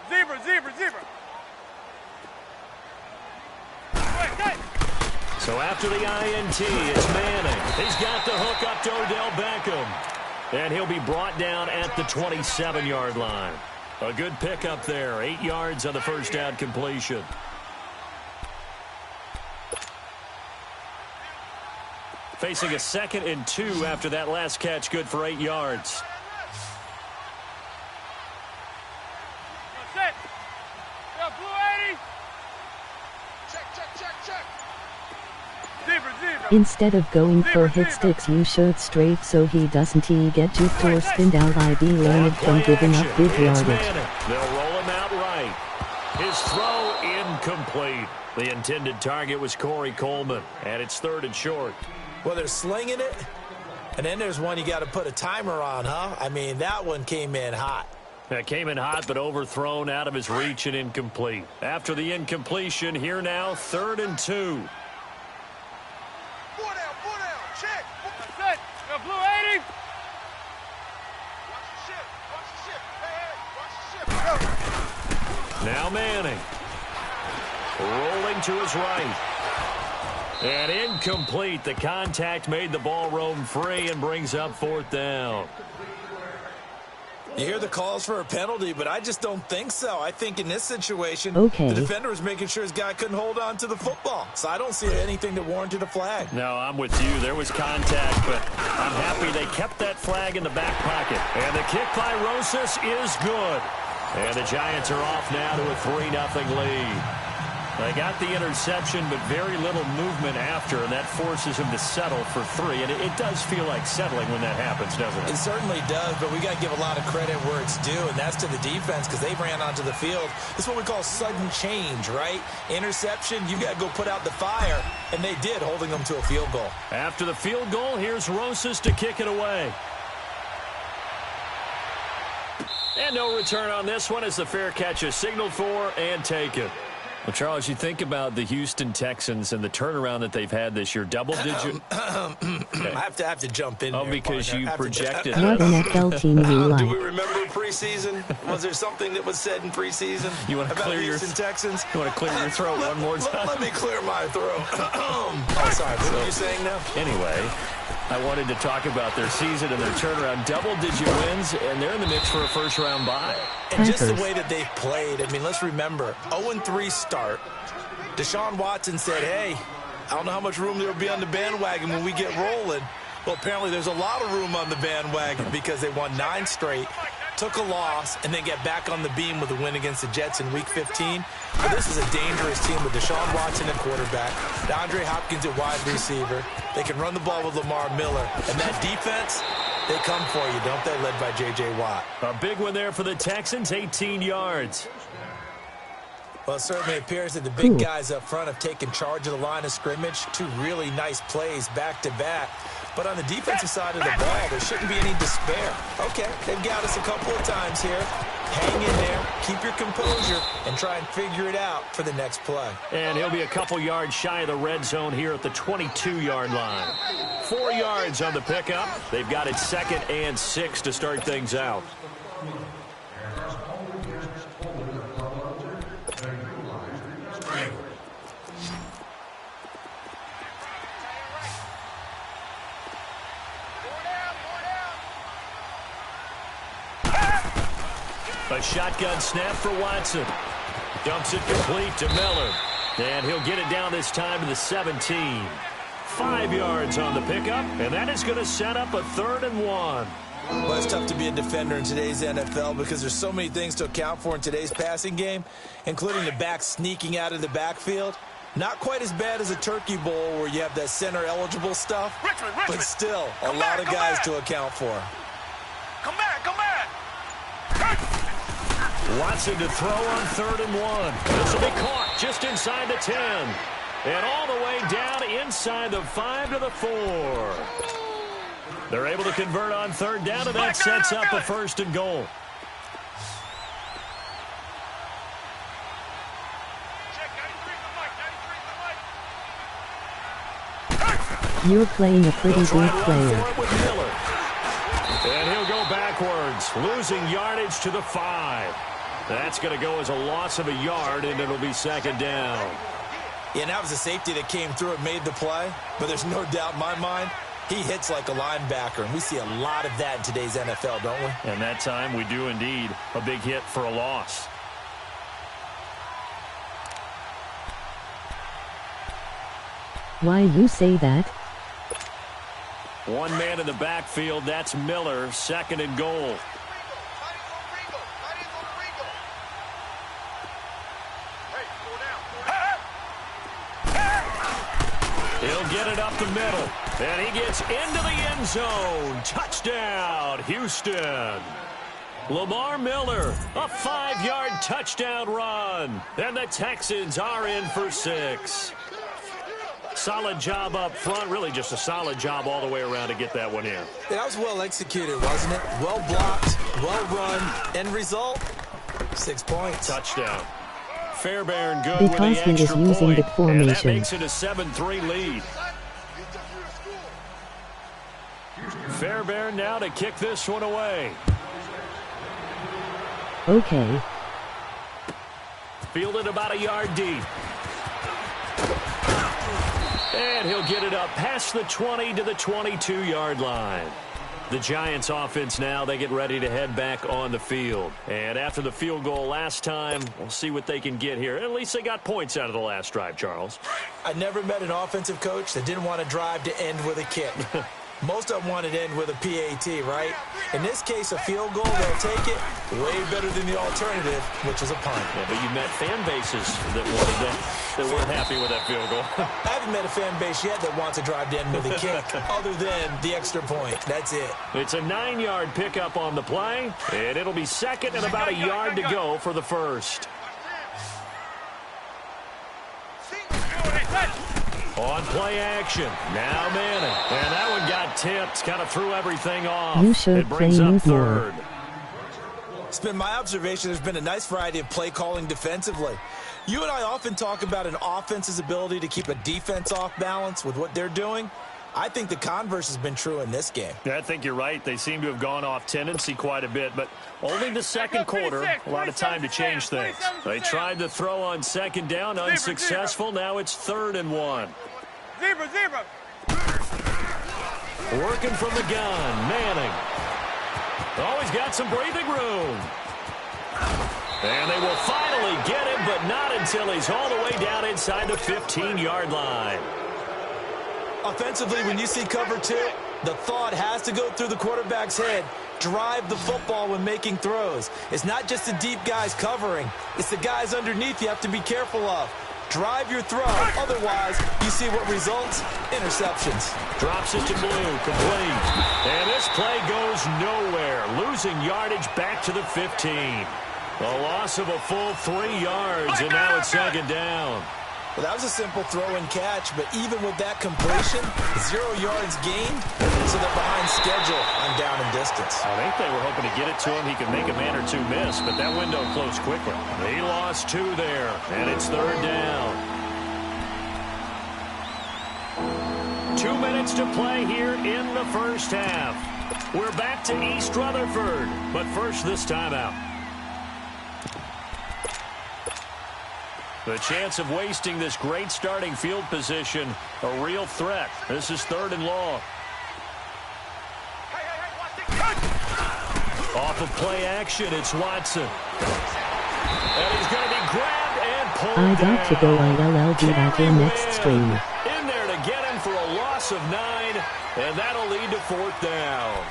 D: Zebra, zebra, zebra.
B: So after the INT, it's Manning. He's got the hook up to Odell Beckham. And he'll be brought down at the 27-yard line. A good pickup there. 8 yards on the 1st down completion. Facing a 2nd and 2 after that last catch. Good for 8 yards.
A: Instead of going for hit sticks, you shoot straight so he doesn't get juked or spinned out. IB learned from giving up big yardage.
B: They'll roll him out right. His throw incomplete. The intended target was Corey Coleman, and it's 3rd and short.
C: Well, they're slinging it, and then there's one you got to put a timer on, huh? I mean, that one came in hot.
B: That came in hot, but overthrown out of his reach and incomplete. After the incompletion, here now, 3rd and 2. Now Manning. Rolling to his right. And incomplete. The contact made the ball roam free and brings up 4th down.
C: You hear the calls for a penalty, but I just don't think so. I think in this situation,
A: the
C: defender was making sure his guy couldn't hold on to the football. So I don't see anything that warranted a flag.
B: No, I'm with you. There was contact, but I'm happy they kept that flag in the back pocket. And the kick by Rosas is good. And the Giants are off now to a 3-0 lead. They got the interception, but very little movement after, and that forces him to settle for 3. And it does feel like settling when that happens, doesn't it?
C: It certainly does, but we got to give a lot of credit where it's due, and that's to the defense because they ran onto the field. This is what we call sudden change, right? Interception, you got to go put out the fire, and they did, holding them to a field goal.
B: After the field goal, here's Rosas to kick it away. And no return on this one as the fair catch is signaled for and taken. Well, Charles, you think about the Houston Texans and the turnaround that they've had this year. Double-digit.
C: Okay. I have to jump in.
B: Oh, here, because partner. You projected.
A: What NFL team you like?
C: Do we remember preseason? Was there something that was said in preseason?
B: You want to clear your
C: Houston Texans?
B: You want to clear your throat one more time?
C: Let me clear my throat. Oh, sorry. What are you saying now?
B: Anyway, I wanted to talk about their season and their turnaround. Double-digit wins, and they're in the mix for a first-round bye.
C: And just the way that they've played, I mean, let's remember, 0-3 start. Deshaun Watson said, hey, I don't know how much room there will be on the bandwagon when we get rolling. Well, apparently there's a lot of room on the bandwagon because they won 9 straight, took a loss, and then get back on the beam with a win against the Jets in Week 15. But this is a dangerous team with Deshaun Watson at quarterback, DeAndre Hopkins at wide receiver. They can run the ball with Lamar Miller. And that defense, they come for you, don't they, led by J.J. Watt.
B: A big one there for the Texans, 18 yards.
C: Well, it certainly appears that the big guys up front have taken charge of the line of scrimmage. Two really nice plays back-to-back. But on the defensive side of the ball, there shouldn't be any despair. Okay, they've got us a couple of times here. Hang in there, keep your composure, and try and figure it out for the next play.
B: And he'll be a couple yards shy of the red zone here at the 22-yard line. 4 yards on the pickup. They've got it 2nd and 6 to start things out. A shotgun snap for Watson. Dumps it complete to Miller. And he'll get it down this time to the 17. 5 yards on the pickup, and that is going to set up a 3rd and 1.
C: Well, it's tough to be a defender in today's NFL because there's so many things to account for in today's passing game, including the back sneaking out of the backfield. Not quite as bad as a turkey bowl where you have that center-eligible stuff, but still a lot of guys to account for.
D: Come back, come back.
B: Watson to throw on 3rd and 1. This will be caught just inside the 10. And all the way down inside the 5 to the 4. They're able to convert on 3rd down, and that sets up a 1st and goal.
A: You're playing a pretty good player.
B: And he'll go backwards, losing yardage to the 5. That's going to go as a loss of a yard, and it'll be 2nd down.
C: Yeah, and that was a safety that came through and made the play, but there's no doubt in my mind, he hits like a linebacker, and we see a lot of that in today's NFL, don't we?
B: And that time we do indeed. A big hit for a loss.
A: Why you say that?
B: One man in the backfield, that's Miller, 2nd and goal. He'll get it up the middle, and he gets into the end zone. Touchdown, Houston. Lamar Miller, a 5-yard touchdown run, and the Texans are in for 6. Solid job up front, really just a solid job all the way around to get that one in.
C: Yeah, that was well executed, wasn't it? Well blocked, well run, end result, 6 points.
B: Touchdown. Fairbairn good
A: because
B: with the extra
A: he is using
B: point,
A: the formation.
B: and that makes it a 7-3 lead. Fairbairn now to kick this one away.
A: Okay.
B: Fielded about a yard deep. And he'll get it up past the 20 to the 22-yard line. The Giants offense now, they get ready to head back on the field. And after the field goal last time, we'll see what they can get here. At least they got points out of the last drive, Charles.
C: I never met an offensive coach that didn't want to drive to end with a kick. Most of them want to end with a PAT, right? In this case, a field goal, they'll take it way better than the alternative, which is a punt.
B: Yeah, but you met fan bases that wanted that weren't happy with that field goal.
C: I haven't met a fan base yet that wants to drive to end with a kick, other than the extra point. That's it.
B: It's a 9-yard pickup on the play, and it'll be 2nd and about a yard to go for the 1st. On play action, now Manning, and that one got tipped, kind of threw everything off.
A: You should
B: it brings
A: play
B: up
A: more.
B: 3rd.
C: It's been my observation there's been a nice variety of play calling defensively. You and I often talk about an offense's ability to keep a defense off balance with what they're doing. I think the converse has been true in this game.
B: Yeah, I think you're right. They seem to have gone off tendency quite a bit, but only the 2nd quarter, a lot of time to change things. They tried to throw on 2nd down, unsuccessful. Now it's 3rd and 1.
D: Zebra.
B: Working from the gun, Manning. Always got some breathing room. And they will finally get him, but not until he's all the way down inside the 15-yard line.
C: Offensively, when you see cover 2, the thought has to go through the quarterback's head. Drive the football when making throws. It's not just the deep guys covering. It's the guys underneath you have to be careful of. Drive your throw. Otherwise, you see what results? Interceptions.
B: Drops it to Blue, complete. And this play goes nowhere. Losing yardage back to the 15. A loss of a full 3 yards, and now it's second down.
C: Well, that was a simple throw and catch, but even with that completion, 0 yards gained, so they're behind schedule on down and distance.
B: I think they were hoping to get it to him. He could make a man or two miss, but that window closed quickly. He lost 2 there, and it's third down. 2 minutes to play here in the first half. We're back to East Rutherford, but first this timeout. The chance of wasting this great starting field position, a real threat. This is third and long. Off of play action, it's Watson. And he's going to be grabbed and pulled down.
A: I got to go ILL, be back in next stream.
B: In there to get him for a loss of 9, and that'll lead to fourth down.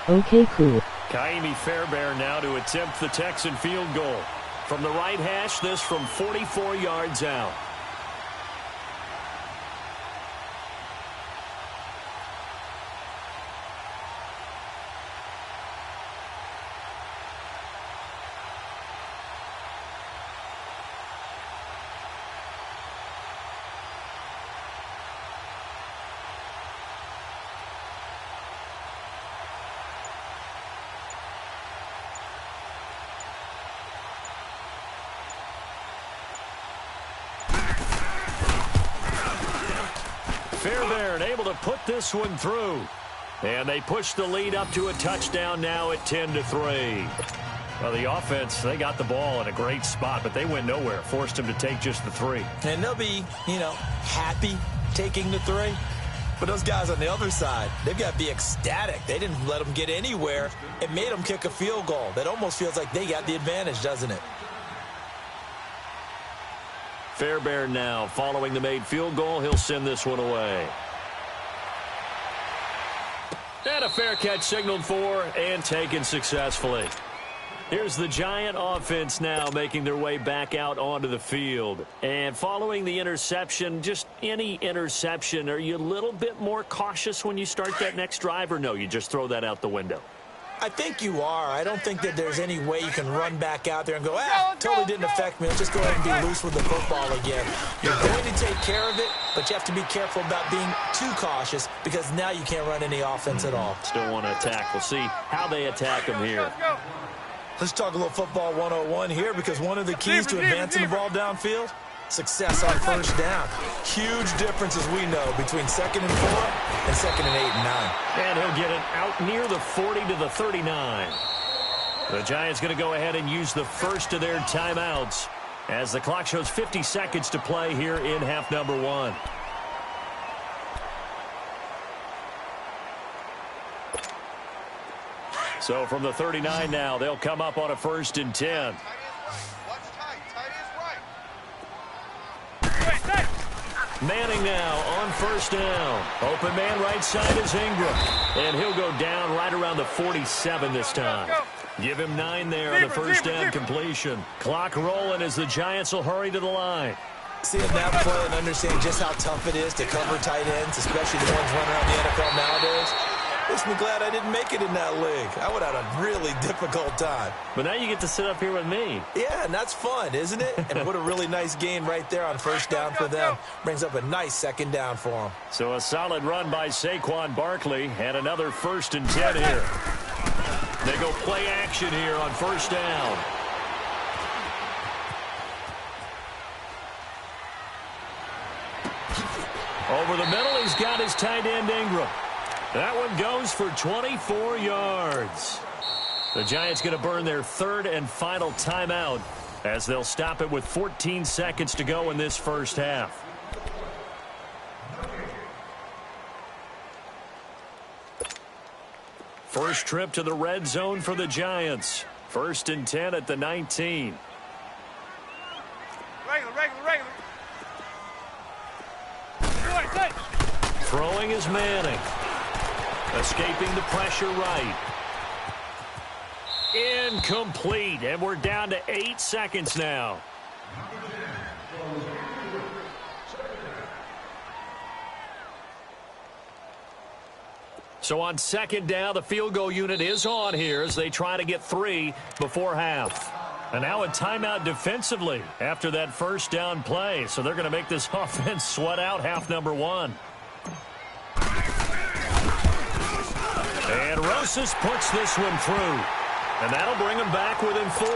A: Okay, cool.
B: Kaimi Fairbairn now to attempt the Texan field goal. From the right hash, this from 44 yards out. Fairbairn able to put this one through. And they push the lead up to a touchdown now at 10-3. Well, the offense, they got the ball in a great spot, but they went nowhere. Forced them to take just the 3.
C: And they'll be, happy taking the 3. But those guys on the other side, they've got to be ecstatic. They didn't let them get anywhere. It made them kick a field goal. That almost feels like they got the advantage, doesn't it?
B: Fairbairn now following the made field goal. He'll send this one away. And a fair catch signaled for and taken successfully. Here's the Giant offense now making their way back out onto the field. And following the interception, just any interception, are you a little bit more cautious when you start that next drive, or no, you just throw that out the window?
C: I think you are. I don't think that there's any way you can run back out there and go, totally didn't affect me. Let's just go ahead and be loose with the football again. You're going to take care of it, but you have to be careful about being too cautious because now you can't run any offense at all.
B: Still want to attack. We'll see how they attack him here.
C: Let's talk a little football 101 here because one of the keys to advancing the ball downfield, success on first down. Huge difference, as we know, between 2nd and 4 and 2nd and 8 and 9.
B: And he'll get it out near the 40 to the 39. The Giants going to go ahead and use the first of their timeouts as the clock shows 50 seconds to play here in half number 1. So from the 39 now, they'll come up on a 1st and 10. Manning now on first down. Open man right side is Ingram. And he'll go down right around the 47 this time. Give him 9 there on the first down completion. Clock rolling as the Giants will hurry to the line.
C: Seeing that play and understanding just how tough it is to cover tight ends, especially the ones running around the NFL nowadays, makes me glad I didn't make it in that league. I would have had a really difficult time.
B: But now you get to sit up here with me.
C: Yeah, and that's fun, isn't it? And what a really nice gain right there on first down for them. Brings up a nice 2nd down for them.
B: So a solid run by Saquon Barkley and another 1st and 10 here. They go play action here on first down. Over the middle, he's got his tight end Ingram. That one goes for 24 yards. The Giants going to burn their 3rd and final timeout as they'll stop it with 14 seconds to go in this first half. First trip to the red zone for the Giants. 1st and 10 at the 19.
D: Regular.
B: Throwing is Manning. Escaping the pressure right. Incomplete. And we're down to 8 seconds now. So on 2nd down, the field goal unit is on here as they try to get 3 before half. And now a timeout defensively after that first down play. So they're going to make this offense sweat out half number one. And Rosas puts this one through. And that'll bring them back within 4.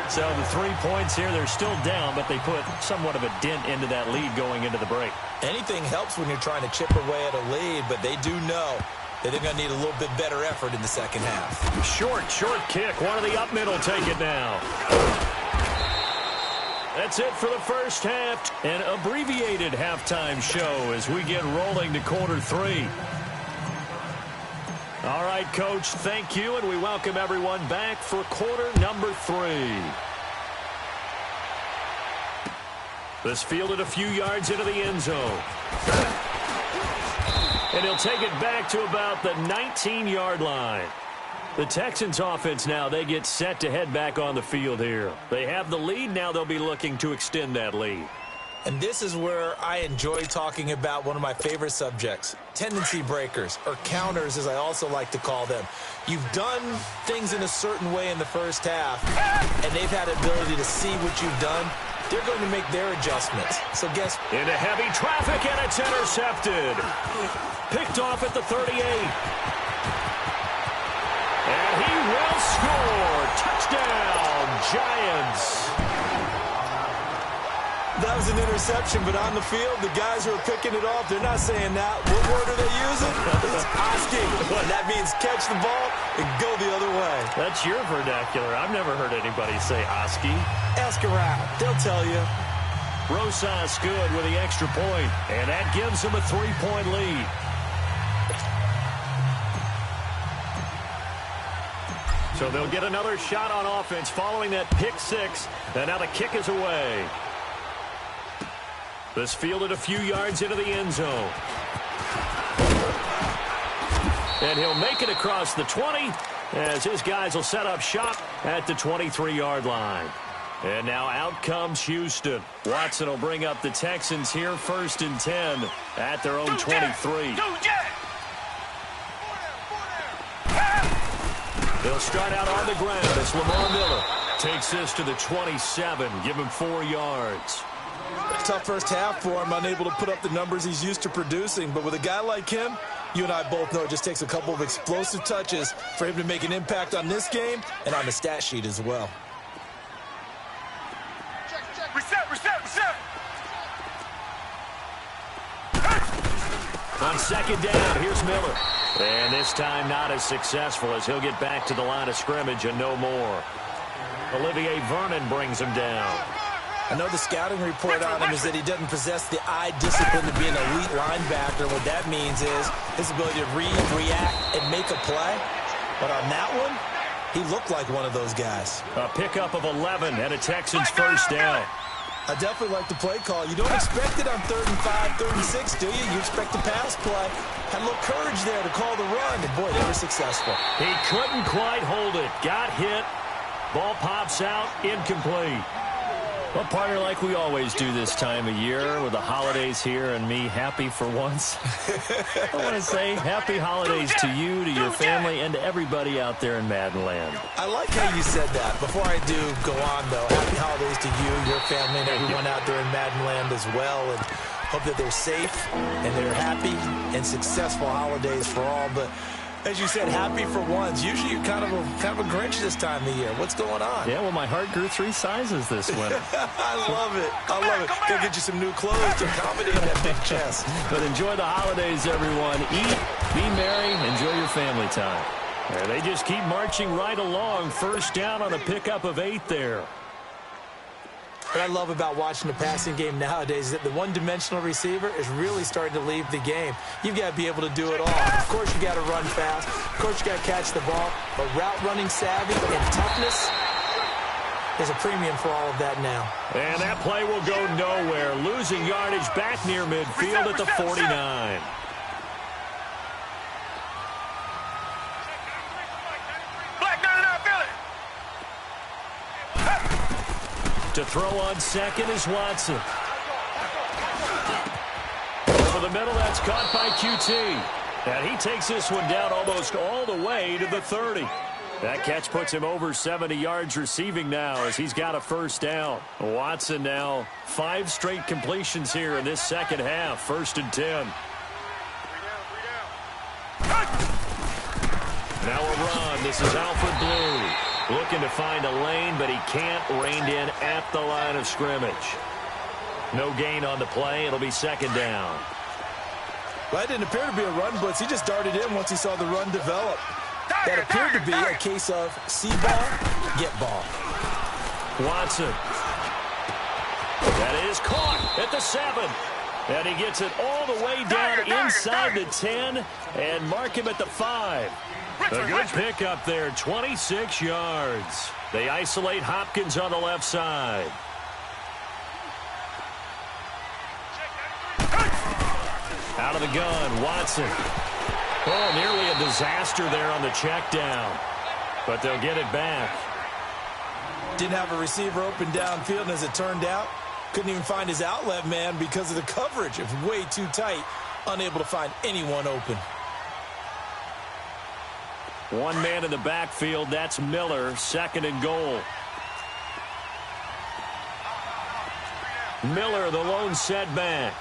B: So the 3 points here, they're still down, but they put somewhat of a dent into that lead going into the break.
C: Anything helps when you're trying to chip away at a lead, but they do know that they're going to need a little bit better effort in the second half.
B: Short kick. One of the up middle take it now. That's it for the first half. An abbreviated halftime show as we get rolling to quarter 3. All right, Coach, thank you, and we welcome everyone back for quarter number 3. This fielded a few yards into the end zone. And he'll take it back to about the 19-yard line. The Texans offense now, they get set to head back on the field here. They have the lead. Now they'll be looking to extend that lead.
C: And this is where I enjoy talking about one of my favorite subjects, tendency breakers, or counters as I also like to call them. You've done things in a certain way in the first half, and they've had the ability to see what you've done. They're going to make their adjustments. So guess...
B: Into heavy traffic, and it's intercepted. Picked off at the 38. And he will score. Touchdown, Giants.
C: That was an interception, but on the field, the guys who are picking it off, they're not saying that. What word are they using? It's asking. That means catch the ball and go the other way.
B: That's your vernacular. I've never heard anybody say Oski.
C: Ask around. They'll tell you.
B: Rosas good with the extra point, and that gives them a 3-point lead. So they'll get another shot on offense following that pick 6, and now the kick is away. This fielded a few yards into the end zone. And he'll make it across the 20 as his guys will set up shop at the 23-yard line. And now out comes Houston. Watson will bring up the Texans here 1st and 10 at their own 23. They'll start out on the ground as Lamar Miller takes this to the 27, give him 4 yards.
C: Tough first half for him, unable to put up the numbers he's used to producing. But with a guy like him, you and I both know it just takes a couple of explosive touches for him to make an impact on this game and on the stat sheet as well.
D: Reset.
B: On second down, here's Miller. And this time not as successful as he'll get back to the line of scrimmage and no more. Olivier Vernon brings him down.
C: I know the scouting report on him is that he doesn't possess the eye discipline to be an elite linebacker. What that means is his ability to read, react, and make a play. But on that one, he looked like one of those guys.
B: A pickup of 11 and a Texans first down.
C: I definitely like the play call. You don't expect it on 3rd and 5, 3rd and 6, do you? You expect the pass play. Had a little courage there to call the run, and boy, they were successful.
B: He couldn't quite hold it. Got hit. Ball pops out. Incomplete. Well, partner, like we always do this time of year with the holidays here and me happy for once. I want to say happy holidays to you, to your family, and to everybody out there in Madden land.
C: I like how you said that. Before I do go on, though, happy holidays to you, your family, and everyone out there in Madden land as well. And hope that they're safe and they're happy and successful holidays for all. But as you said, happy for once. Usually you're kind of a Grinch this time of year. What's going on?
B: Yeah, well, my heart grew 3 sizes this winter.
C: I love it. I love it. Gotta get you some new clothes to accommodate that big chest.
B: But enjoy the holidays, everyone. Eat, be merry, enjoy your family time. And they just keep marching right along. First down on a pickup of 8 there.
C: What I love about watching the passing game nowadays is that the one-dimensional receiver is really starting to leave the game. You've got to be able to do it all. Of course, you got to run fast. Of course, you got to catch the ball. But route running savvy and toughness, there's a premium for all of that now.
B: And that play will go nowhere. Losing yardage back near midfield at the 49. To throw on second is Watson. Over the middle, that's caught by QT. And he takes this one down almost all the way to the 30. That catch puts him over 70 yards receiving now as he's got a first down. Watson now 5 straight completions here in this second half. 1st and 10. Now a run. This is Alfred Blue. Looking to find a lane, but he can't. Reined in at the line of scrimmage. No gain on the play. It'll be 2nd down.
C: Well, that didn't appear to be a run blitz. He just darted in once he saw the run develop. That appeared to be a case of see ball, get ball.
B: Watson. That is caught at the 7. And he gets it all the way down inside the 10 and mark him at the 5. A good pickup there, 26 yards. They isolate Hopkins on the left side. Out of the gun, Watson. Oh, nearly a disaster there on the check down. But they'll get it back.
C: Didn't have a receiver open downfield, and as it turned out, couldn't even find his outlet man because of the coverage. It was way too tight, unable to find anyone open.
B: One man in the backfield, that's Miller, 2nd and goal. Miller, the lone setback.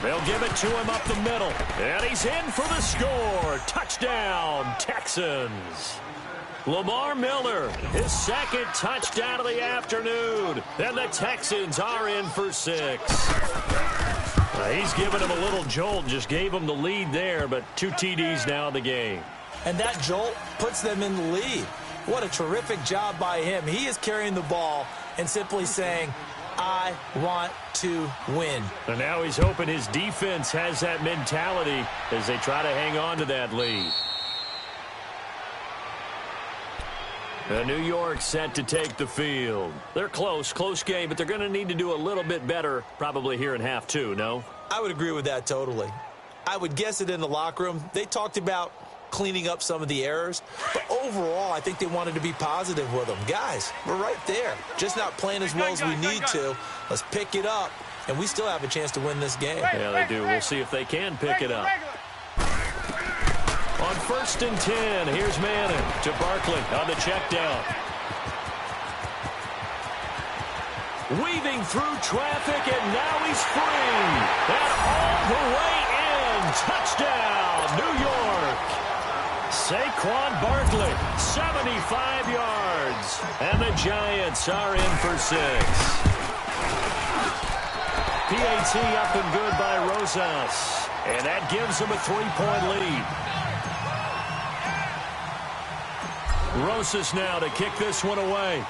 B: They'll give it to him up the middle. And he's in for the score. Touchdown, Texans. Lamar Miller, his 2nd touchdown of the afternoon. And the Texans are in for 6. He's given him a little jolt, just gave him the lead there, but 2 TDs now in the game.
C: And that jolt puts them in the lead. What a terrific job by him. He is carrying the ball and simply saying, I want to win.
B: And now he's hoping his defense has that mentality as they try to hang on to that lead. New York set to take the field. They're close game, but they're going to need to do a little bit better probably here in half 2, no?
C: I would agree with that totally. I would guess it in the locker room. They talked about cleaning up some of the errors, but overall, I think they wanted to be positive with them. Guys, we're right there. Just not playing as well as we need to. Let's pick it up, and we still have a chance to win this game.
B: Yeah, they do. We'll see if they can pick it up. On 1st and 10, here's Madden to Barkley on the check down. Weaving through traffic, and now he's free. And all the way in. Touchdown, New York. Saquon Barkley, 75 yards. And the Giants are in for 6. PAT up and good by Rosas. And that gives them a 3-point lead. Rosas now to kick this one away.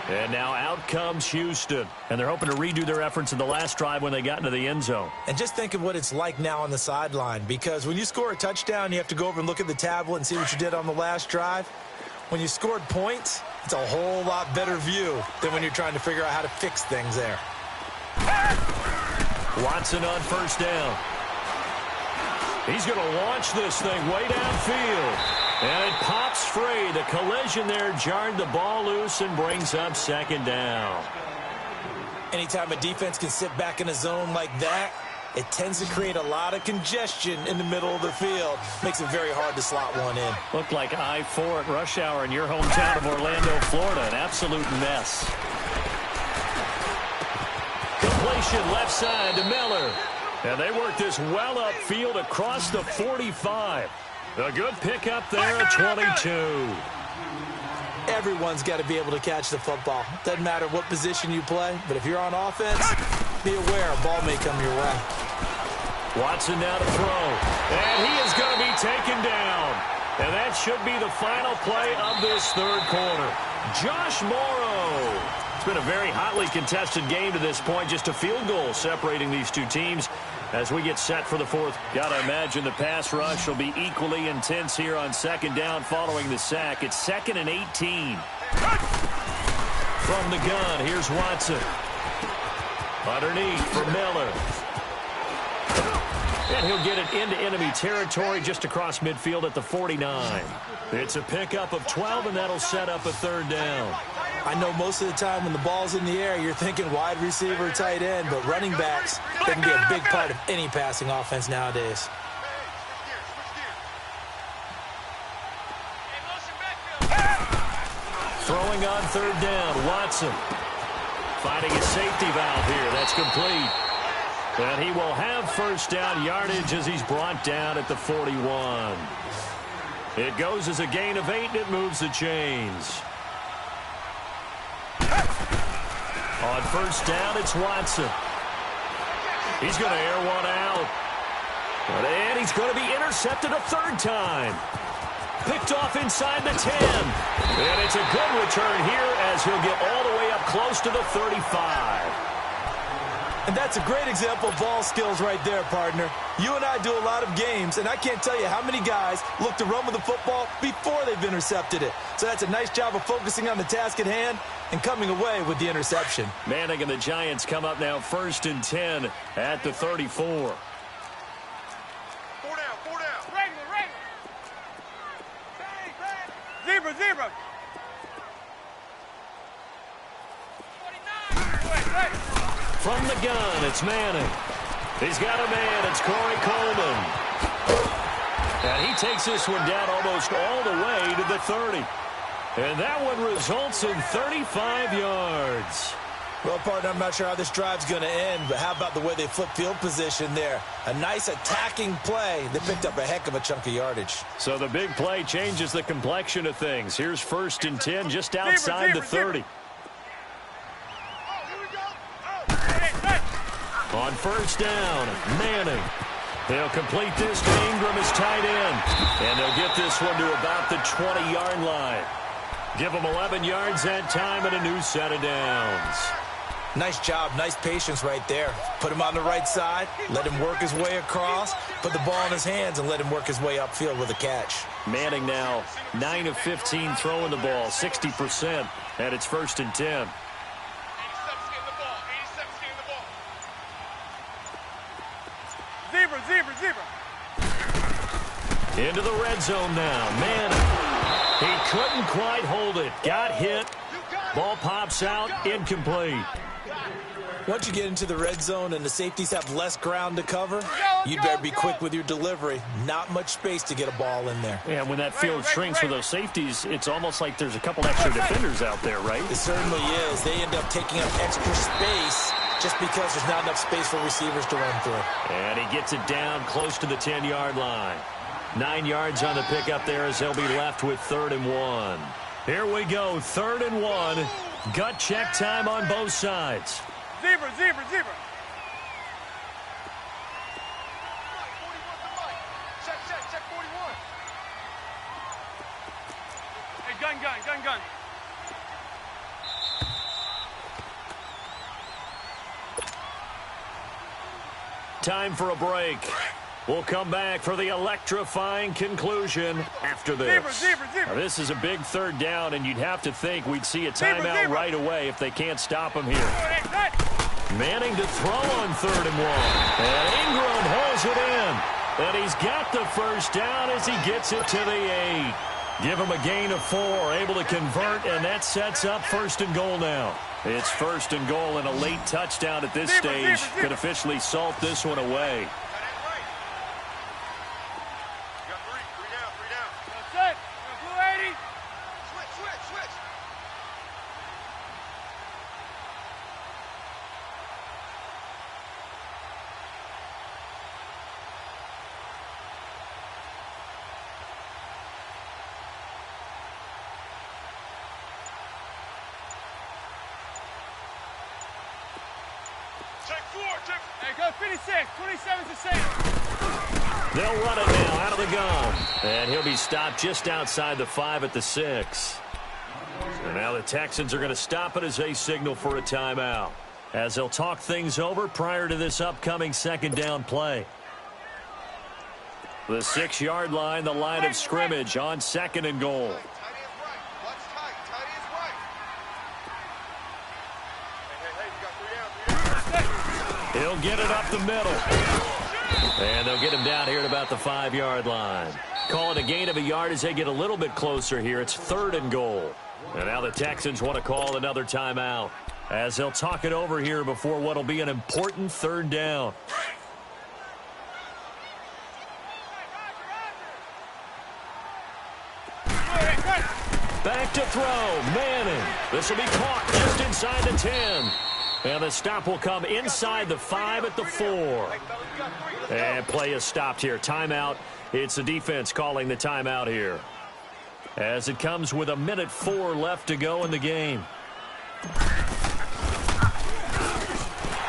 B: And now out comes Houston. And they're hoping to redo their efforts in the last drive when they got into the end zone.
C: And just think of what it's like now on the sideline, because when you score a touchdown, you have to go over and look at the tablet and see what you did on the last drive. When you scored points, it's a whole lot better view than when you're trying to figure out how to fix things there.
B: Watson on 1st down. He's going to launch this thing way downfield. And it pops free. The collision there jarred the ball loose and brings up 2nd down.
C: Anytime a defense can sit back in a zone like that, it tends to create a lot of congestion in the middle of the field. Makes it very hard to slot one in.
B: Looked like I-4 at rush hour in your hometown of Orlando, Florida. An absolute mess. Completion left side to Miller. And they work this well upfield across the 45. A good pickup there at 22.
C: Everyone's got to be able to catch the football. Doesn't matter what position you play, but if you're on offense, be aware a ball may come your way.
B: Watson now to throw. And he is going to be taken down. And that should be the final play of this 3rd quarter. Josh Morrow. It's been a very hotly contested game to this point. Just a field goal separating these two teams as we get set for the 4th. Got to imagine the pass rush will be equally intense here on 2nd down following the sack. It's 2nd and 18. From the gun, here's Watson. Underneath for Miller. And he'll get it into enemy territory just across midfield at the 49. It's a pickup of 12, and that'll set up a 3rd down.
C: I know most of the time when the ball's in the air, you're thinking wide receiver, tight end, but running backs, they can be a big part of any passing offense nowadays.
B: Throwing on third down, Watson. Finding a safety valve here. That's complete. And he will have first down yardage as he's brought down at the 41. It goes as a gain of 8, and it moves the chains. On first down, it's Watson. He's going to air one out. And he's going to be intercepted a third time. Picked off inside the 10. And it's a good return here as he'll get all the way up close to the 35.
C: And that's a great example of ball skills right there, partner. You and I do a lot of games, and I can't tell you how many guys look to run with the football before they've intercepted it. So that's a nice job of focusing on the task at hand and coming away with the interception.
B: Manning and the Giants come up now 1st and 10 at the 34.
D: 4 down. Regular. Zebra. 49.
B: From the gun, it's Manning. He's got a man. It's Corey Coleman. And he takes this one down almost all the way to the 30. And that one results in 35 yards.
C: Well, partner, I'm not sure how this drive's going to end, but how about the way they flip field position there? A nice attacking play. They picked up a heck of a chunk of yardage.
B: So the big play changes the complexion of things. Here's 1st and 10 just outside the 30. On first down, Manning. They'll complete this to Ingram as tight end. And they'll get this one to about the 20-yard line. Give them 11 yards that time and a new set of downs.
C: Nice job, nice patience right there. Put him on the right side, let him work his way across, put the ball in his hands, and let him work his way upfield with a catch.
B: Manning now 9 of 15 throwing the ball, 60%, and it's 1st and 10.
D: Zebra.
B: Into the red zone now. Manning. He couldn't quite hold it. Got hit. Ball pops out. Incomplete.
C: Once you get into the red zone and the safeties have less ground to cover, you better be quick with your delivery. Not much space to get a ball in there.
B: Yeah, when that field shrinks for those safeties, it's almost like there's a couple extra defenders out there, right?
C: It certainly is. They end up taking up extra space just because there's not enough space for receivers to run through.
B: And he gets it down close to the 10-yard line. 9 yards on the pickup there as they'll be left with 3rd and 1. Here we go, 3rd and 1. Gut check time on both sides.
D: Zebra. Check 41. Hey, gun.
B: Time for a break. We'll come back for the electrifying conclusion after this.
D: Zebra.
B: Now, this is a big 3rd down, and you'd have to think we'd see a timeout right away if they can't stop him here. Manning to throw on 3rd and 1. And Ingram holds it in. And he's got the first down as he gets it to the 8. Give him a gain of 4, able to convert, and that sets up 1st and goal now. It's 1st and goal, and a late touchdown at this stage could officially salt this one away.
D: Hey, go 56. 27's the same.
B: They'll run it now out of the gun. And he'll be stopped just outside the 5 at the 6. So now the Texans are going to stop it as they signal for a timeout, as they'll talk things over prior to this upcoming 2nd down play. The 6-yard line, the line of scrimmage on 2nd and goal. He'll get it up the middle. And they'll get him down here at about the 5-yard line. Call it a gain of a yard as they get a little bit closer here. It's 3rd and goal. And now the Texans want to call another timeout as they'll talk it over here before what will be an important third down. Back to throw. Manning. This will be caught just inside the 10. And the stop will come inside the 5 at the 4. And play is stopped here. Timeout. It's the defense calling the timeout here, as it comes with 1:04 left to go in the game.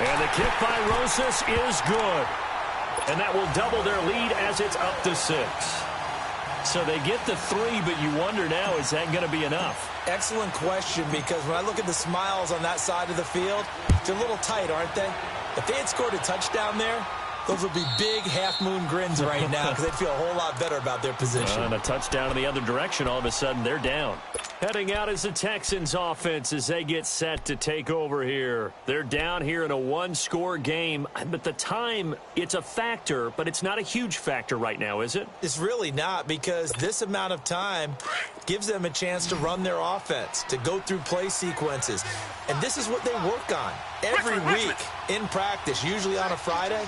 B: And the kick by Rosas is good. And that will double their lead as it's up to 6. So they get the 3, but you wonder now, is that going to be enough?
C: Excellent question, because when I look at the smiles on that side of the field, they're a little tight, aren't they? If they had scored a touchdown there, those would be big half-moon grins right now because they'd feel a whole lot better about their position.
B: And a touchdown in the other direction, all of a sudden they're down. Heading out is the Texans offense as they get set to take over here. They're down here in a one-score game, but the time, it's a factor, but it's not a huge factor right now, is it?
C: It's really not, because this amount of time gives them a chance to run their offense, to go through play sequences. And this is what they work on every week in practice, usually on a Friday.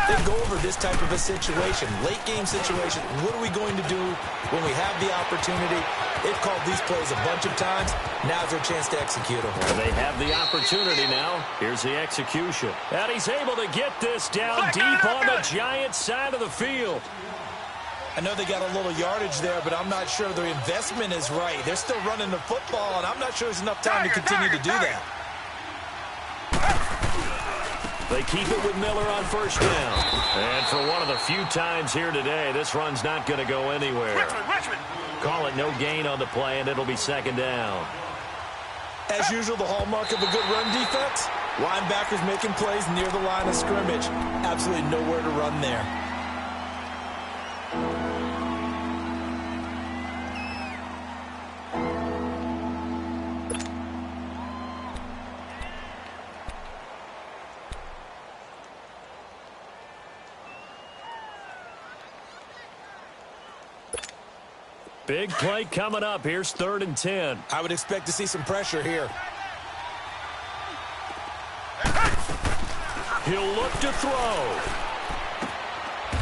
C: They go over this type of a situation, late game situation. What are we going to do when we have the opportunity? They've called these plays a bunch of times. Now's their chance to execute them.
B: And they have the opportunity now. Here's the execution. And he's able to get this down deep on the Giants side of the field.
C: I know they got a little yardage there, but I'm not sure their investment is right. They're still running the football, and I'm not sure there's enough time to continue to do that.
B: They keep it with Miller on first down. And for one of the few times here today, this run's not going to go anywhere. Call it no gain on the play, and it'll be second down.
C: As usual, the hallmark of a good run defense, linebackers making plays near the line of scrimmage. Absolutely nowhere to run there.
B: Big play coming up. Here's 3rd and 10.
C: I would expect to see some pressure here.
B: He'll look to throw.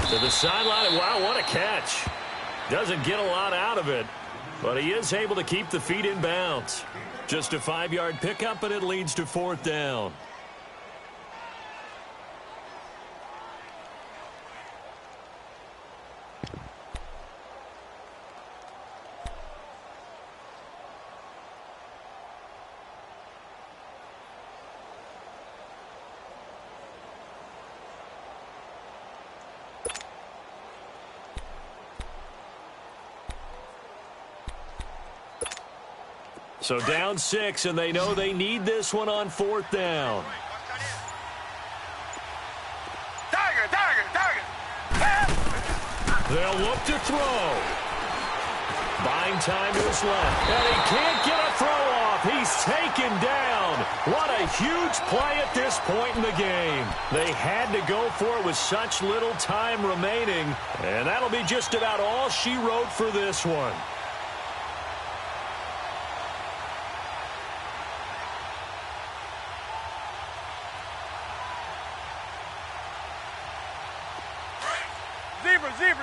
B: To the sideline. Wow, what a catch. Doesn't get a lot out of it, but he is able to keep the feet in bounds. Just a 5-yard pickup, and it leads to 4th down. So down 6, and they know they need this one on 4th down. They'll look to throw. Buying time to his left. And he can't get a throw off. He's taken down. What a huge play at this point in the game. They had to go for it with such little time remaining. And that'll be just about all she wrote for this one.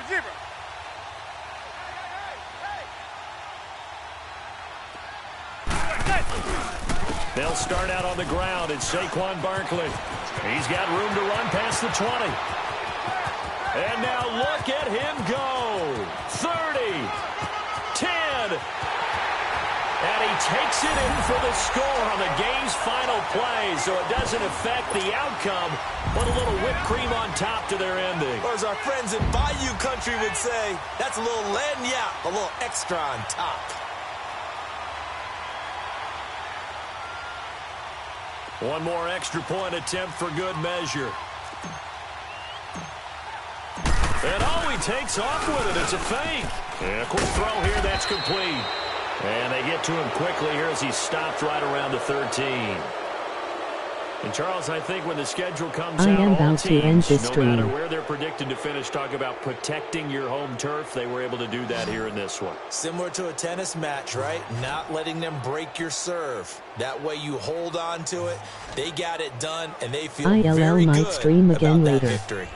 D: Zebra.
B: They'll start out on the ground. It's Saquon Barkley. He's got room to run past the 20. And now look at him go. 30, 10. And he takes it in for the score on the game's final play, so it doesn't affect the outcome, but a little whipped cream on top to their ending.
C: Or as our friends in Bayou Country would say, that's a little lagniappe, a little extra on top.
B: One more extra point attempt for good measure. And oh, he takes off with it. It's a fake. And a quick throw here. That's complete. And they get to him quickly here as he stopped right around the 13. And Charles, I think when the schedule comes
A: I
B: out,
A: am
B: all
A: about to end
B: teams,
A: this
B: no
A: stream.
B: matter where they're predicted to finish, talk about protecting your home turf. They were able to do that here in this one.
C: Similar to a tennis match, right? Not letting them break your serve. That way you hold on to it. They got it done, and they feel
A: ILL
C: very
A: might
C: good
A: stream again
C: about that
A: later.
C: victory.